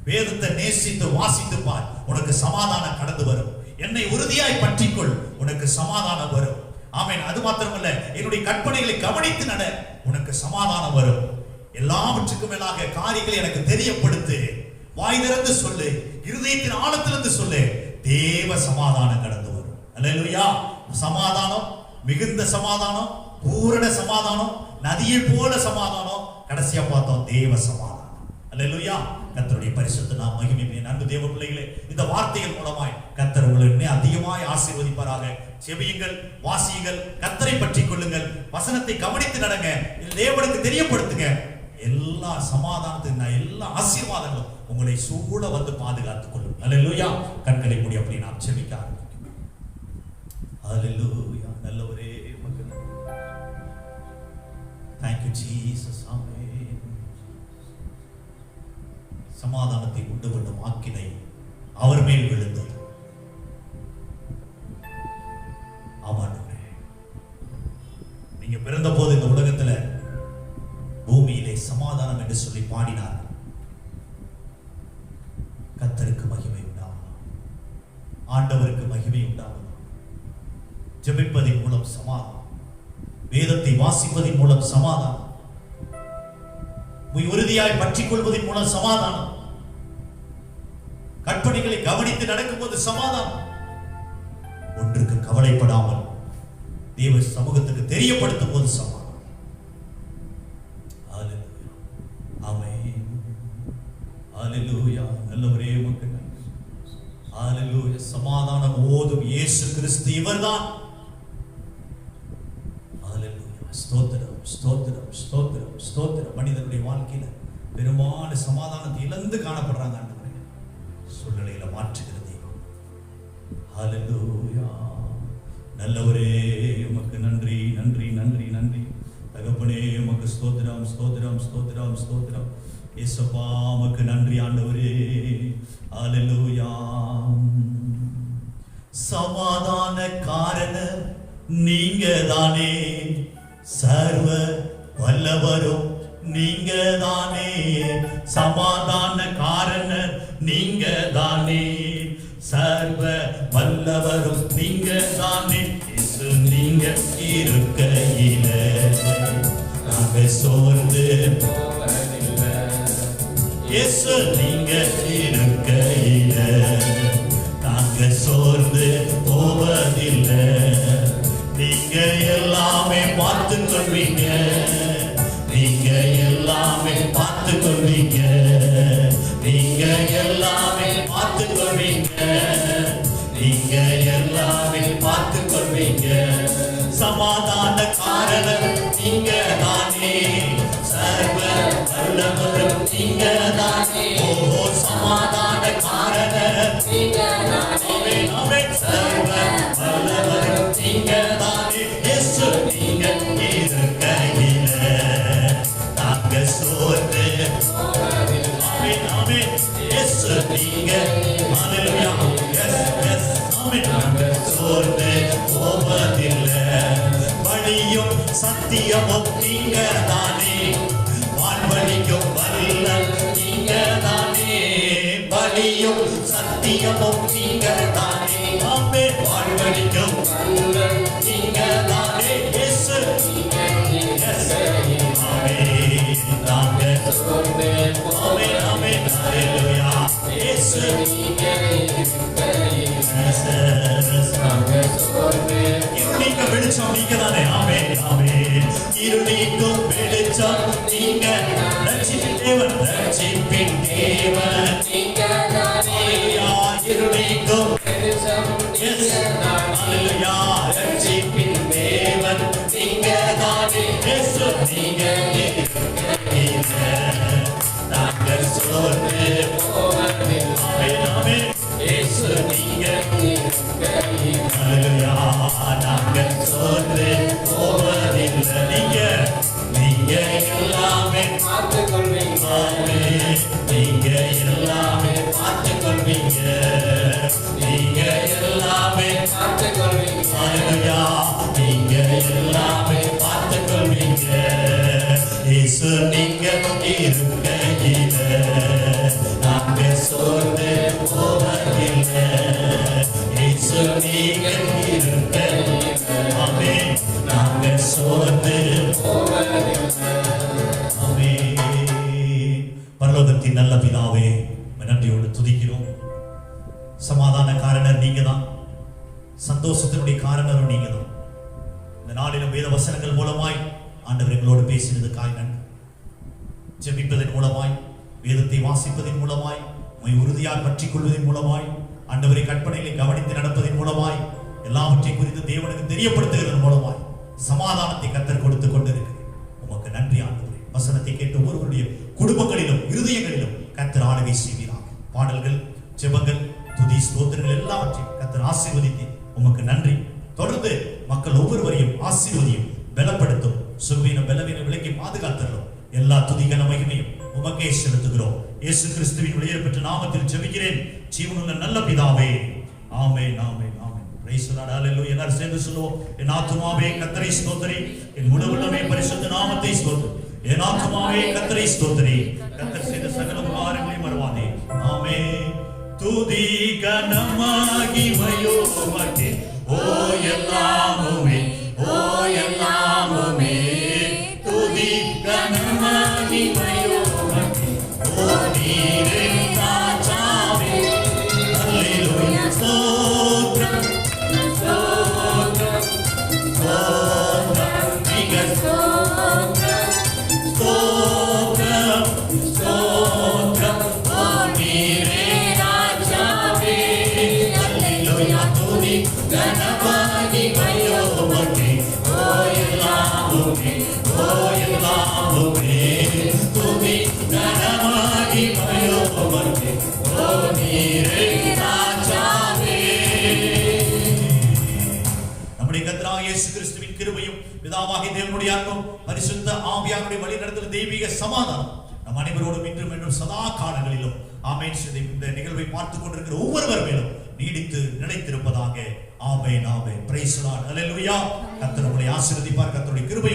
வேதத்தை நேசித்து வாசித்து பார், உனக்கு சமாதானம் கடந்து வரும். என்னை உறுதியாய் பற்றிக்கொள், உனக்கு சமாதானம் வரும். ஆமென். அது மாத்திரமல்ல, என்னுடைய கற்பனைகளை கவனித்து நட, உனக்கு சமாதானம் வரும். எல்லாவற்றுக்கும் மேலாக காரியங்களை எனக்கு தெரியப்படுத்து, வாய் திறந்து சொல்லு, இருதயத்தின் ஆழத்திலிருந்து சொல்லு, தேவ சமாதானம் கடந்து வரும். அல்லேலூயா. சமாதானம், மிகுந்த சமாதானம், பூரண சமாதானம், நதியை போல சமாதானம், கடைசியா பார்த்தோம் தேவ சமாதானம். அல்லேலூயா. கர்த்தருடைய பரிசுத்த நாமம் மகிமைப்படும். அன்பு தேவ பிள்ளைகளே, இந்த வார்த்தைகள் மூலமாய் கர்த்தர் உங்களை அதிகமாய் ஆசீர்வதிப்பாராக. செவியுங்கள், வாசியுங்கள், கர்த்தரை பற்றிக் கொள்ளுங்கள், வசனத்தை கவனித்து நடங்க, தேவனுக்கு தெரியப்படுத்துங்க. எல்லா சமாதானத்துக்கு, எல்லா ஆசீர்வாதங்களும் உங்களை சூழ வந்து பாதுகாத்துக் கொள்ளும். அல்லேலூயா. கண்களை மூடி அப்படி நாம் செபிக்க ஆரம்பிக்கும். அல்லேலூயா. நல்லவரே, thank you Jesus. ஆமென். சமாதானத்தை உண்டு பண்ணும் ஆக்கினை அவர் மேல் விழுந்தது. ஆமாண்டவரே, நீங்க பிறந்த போது இந்த உலகத்துல பூமியிலே சமாதானம் என்று சொல்லி பாடினார். கர்த்தருக்கு மகிமை உண்டாகும், ஆண்டவருக்கு மகிமை உண்டாகும். ஜெபிப்பதின் மூலம் சமாதானம், வேதத்தை வாசிப்பதின் மூலம் சமாதானம், உறுதியாய் பற்றிக் கொள்வதன் மூலம் சமாதானம், கற்பனைகளை கவனித்து நடக்கும் போது சமாதானம், ஒன்றுக்கு கவலைப்படாமல் தேவ சமூகத்துக்கு தெரியப்படுத்தும் போது சமாதானம். ஆமென். அல்லேலூயா. நல்லவரே, உமக்கு நன்றி. அல்லேலூயா. சமாதானம் ஓதும் இயேசு கிறிஸ்து இவர்தான். அல்லேலூயா. ஸ்தோத்திரம், ஸ்தோத்திரம், ஸ்தோத்திரம், ஸ்தோத்திரம். மனிதனுடைய வாழ்க்கையில பெரும்பாலான சமாதானத்தை இழந்து காணப்படுறாங்க. ஆண்டவரே, சூழ்நிலையில மாற்றுகிற தெய்வம். அல்லேலூயா. நல்லவரே, உமக்கு நன்றி, நன்றி, நன்றி, நன்றி. தகப்பனே, உமக்கு ஸ்தோத்திரம், ஸ்தோத்திரம், ஸ்தோத்திரம், ஸ்தோத்திரம். இயேசுப்பா, உமக்கு நன்றி ஆண்டவரே. அல்லேலூயா. சமாதான காரணர் நீங்க தானே, சர்வ வல்லவரும் நீங்க தானே, சமாதான காரணர் நீங்க தானே, சர்வ வல்லவரும் நீங்க தானே. இயேசு நீங்க இருக்கையில நாங்க சோர்ந்து போவதில்லை. இயேசு நீங்க இருக்கையில நாங்க சோர்ந்து போவதில்லை. நீங்க எல்லாமே பார்த்து கொள்வீங்க, நீங்க எல்லாமே பார்த்து கொள்வீங்க, நீங்க எல்லாமே பார்த்து கொள்வீங்க, நீங்க எல்லாமே பார்த்து கொள்வீங்க. சமாதான காரணம் நீங்க தானே, சர்வ வல்லவரும் நீங்க தானே. ஓ சமாதான காரணம் நீங்க தானே, சர்வ வல்லவரும் நீங்க தானே. இயேசு நீங்க இருக்கையில நாங்க சோர்ந்து போவதில்லை. ஆமென். இயேசு நீங்க, ஹல்லேலூயா. எஸ் ஆமென். நாங்க சோர்ந்து போவதில்லை. வழியும் சத்தியமும் நீங்க தானே, வான்வழிக்கும் வல்லல் நீங்க தானே. வழியும் சத்தியமும் நீங்க தானே, ஆமென். வான்வழிக்கும் வல்லல் நீங்க தானே. இயேசு நீங்க, எஸ் ஆமென். நாங்க சோர்ந்து போவதில்லை. ஆமென். ஹல்லேலூயா. இயேசு நீங்க இருளிக்கும் வெளிச்சம் நீங்க தானே. ஆமென், ஆமென். இருளிக்கும் வெளிச்சம் தேசம் நீங்க ரட்சிப்பின் தேவன் ரட்சிப்பின் தேவன் ஹalleluya இருளிக்கும் ஹalleluya ரட்சிப்பின் தேவன் நீங்க தானே இயேசு நீங்க நாங்கள் சோர்ந்து போவதில்லை இயேசு நீங்க ஹalleluya நாங்கள் சோர்ந்து போவதில்லை நீங்க எல்லாமே பார்த்துக்கொள்வீங்க நீங்க எல்லாமே பார்த்துக்கொள்வீங்க நீங்க எல்லாமே பார்த்துக்கொள்வீங்க ஹalleluya நீங்க எல்லாமே பார்த்துக்கொள்வீங்க இயேசு நீங்க இருக்கையில நாங்க சோர்ந்து போவதில்லை இயேசு நீங்க இருக்கையில ஆமென் நாங்க சோர்ந்து போவதில்லை ஆமென். பரலோகத்தின் நல்ல பிதாவே நன்றியோடு துதிக்கிறோம். சமாதான காரணர் நீங்க தான், சந்தோஷத்தினுடைய காரணரும் நீங்க தான். இந்த நாளிலும் வேத வசனங்கள் மூலமாய் ஆண்டவர் எங்களோடு பேசினதுக்காய் நன்றி. ஜெபிப்பதன் மூலமாய், வேதத்தை வாசிப்பதன் மூலமாய், உம்மை உறுதியாக பற்றிக் கொள்வதன் மூலமாய், ஆண்டவரை கற்பனைகளை கவனித்து நடப்பதன் மூலமாய், எல்லாவற்றை குறித்து தேவனுக்கு தெரியப்படுத்துவதன் மூலமாய் சமாதானத்தை கர்த்தர் கொடுத்துக் கொண்டிருக்கிறார். உமக்கு நன்றி ஆண்டவரே. வசனத்தை கேட்டு ஒவ்வொருவருடைய குடும்பங்களிலும் இருதயங்களிலும் கர்த்தர் ஆளுகை செய்வீராக. பாடல்கள், ஜெபங்கள், துதி, ஸ்தோத்திரங்கள் எல்லாவற்றையும் கர்த்தர் ஆசீர்வதித்து உமக்கு நன்றி. தொடர்ந்து மக்கள் ஒவ்வொருவரையும் ஆசீர்வதியும், பலப்படுத்தும், சுகவீன பலவீன விலக்கி பாதுகாத்தரும். எல்லா துதிகன மகிமையும் உமக்கே செலுத்துகிறோம். இயேசு கிறிஸ்துவின் விலையேறப்பெற்ற நாமத்தில் ஜெபிக்கிறேன் ஜீவனுள்ள நல்ல பிதாவே. Amen amen amen. Praise the Lord. Hallelujah. எல்லாரும் சேர்ந்து சொல்லுவோம். என் ஆத்துமாவே கர்த்தரை ஸ்தோத்திரி, என் முழு உள்ளமே பரிசுத்த நாமத்தை ஸ்தோத்திரி. என் ஆத்துமாவே கர்த்தரை ஸ்தோத்திரி, கர்த்தர் செய்த சகல உபகாரங்களையும் மறவாதே. ஆமென். துதி கனமகிமையோ உமக்கே, ஓ எல்லாமுமே, ஓ எல்லாமுமே. துதி கனமகிமையோ உமக்கே, ஓ நீரே ராஜாவே. ஹalleluya. ஸ்தோத்திரம் ஸ்தோத்திரம் ஸ்தோத்திரம் நீங்க ஸ்தோத்திரம் ஸ்தோத்திரம் ஸ்தோத்திரம் ஓ நீரே ராஜாவே. ஹalleluya. துதி கனமகிமையோ உமக்கே, ஓ எல்லாமுமே, ஓ எல்லாமுமே. துதி கனமகிமையோ உமக்கே, ஓ நீரே ராஜாவே. நம்முடைய கர்த்தராகிய இயேசு கிறிஸ்துவின் கிருபையும் பிதாவாகிய தேவனுடைய அன்பும் பரிசுத்த ஆவியானுடைய வழிநடத்தல் தெய்வீக சமாதானம் நம் அனைவரோடும் இன்றும் என்றும் சதா காலங்களிலும் ஆமென். இந்த நிகழ்வை பார்த்துக் கொண்டிருக்கிற ஒவ்வொருவர் மேலும் நீடித்து நிலைத்திருப்பதாக. ஆமென் ஆமென். Praise the Lord. ஹalleluya. கர்த்தர் உங்களை ஆசீர்வதிப்பார். கர்த்தருடைய கிருபை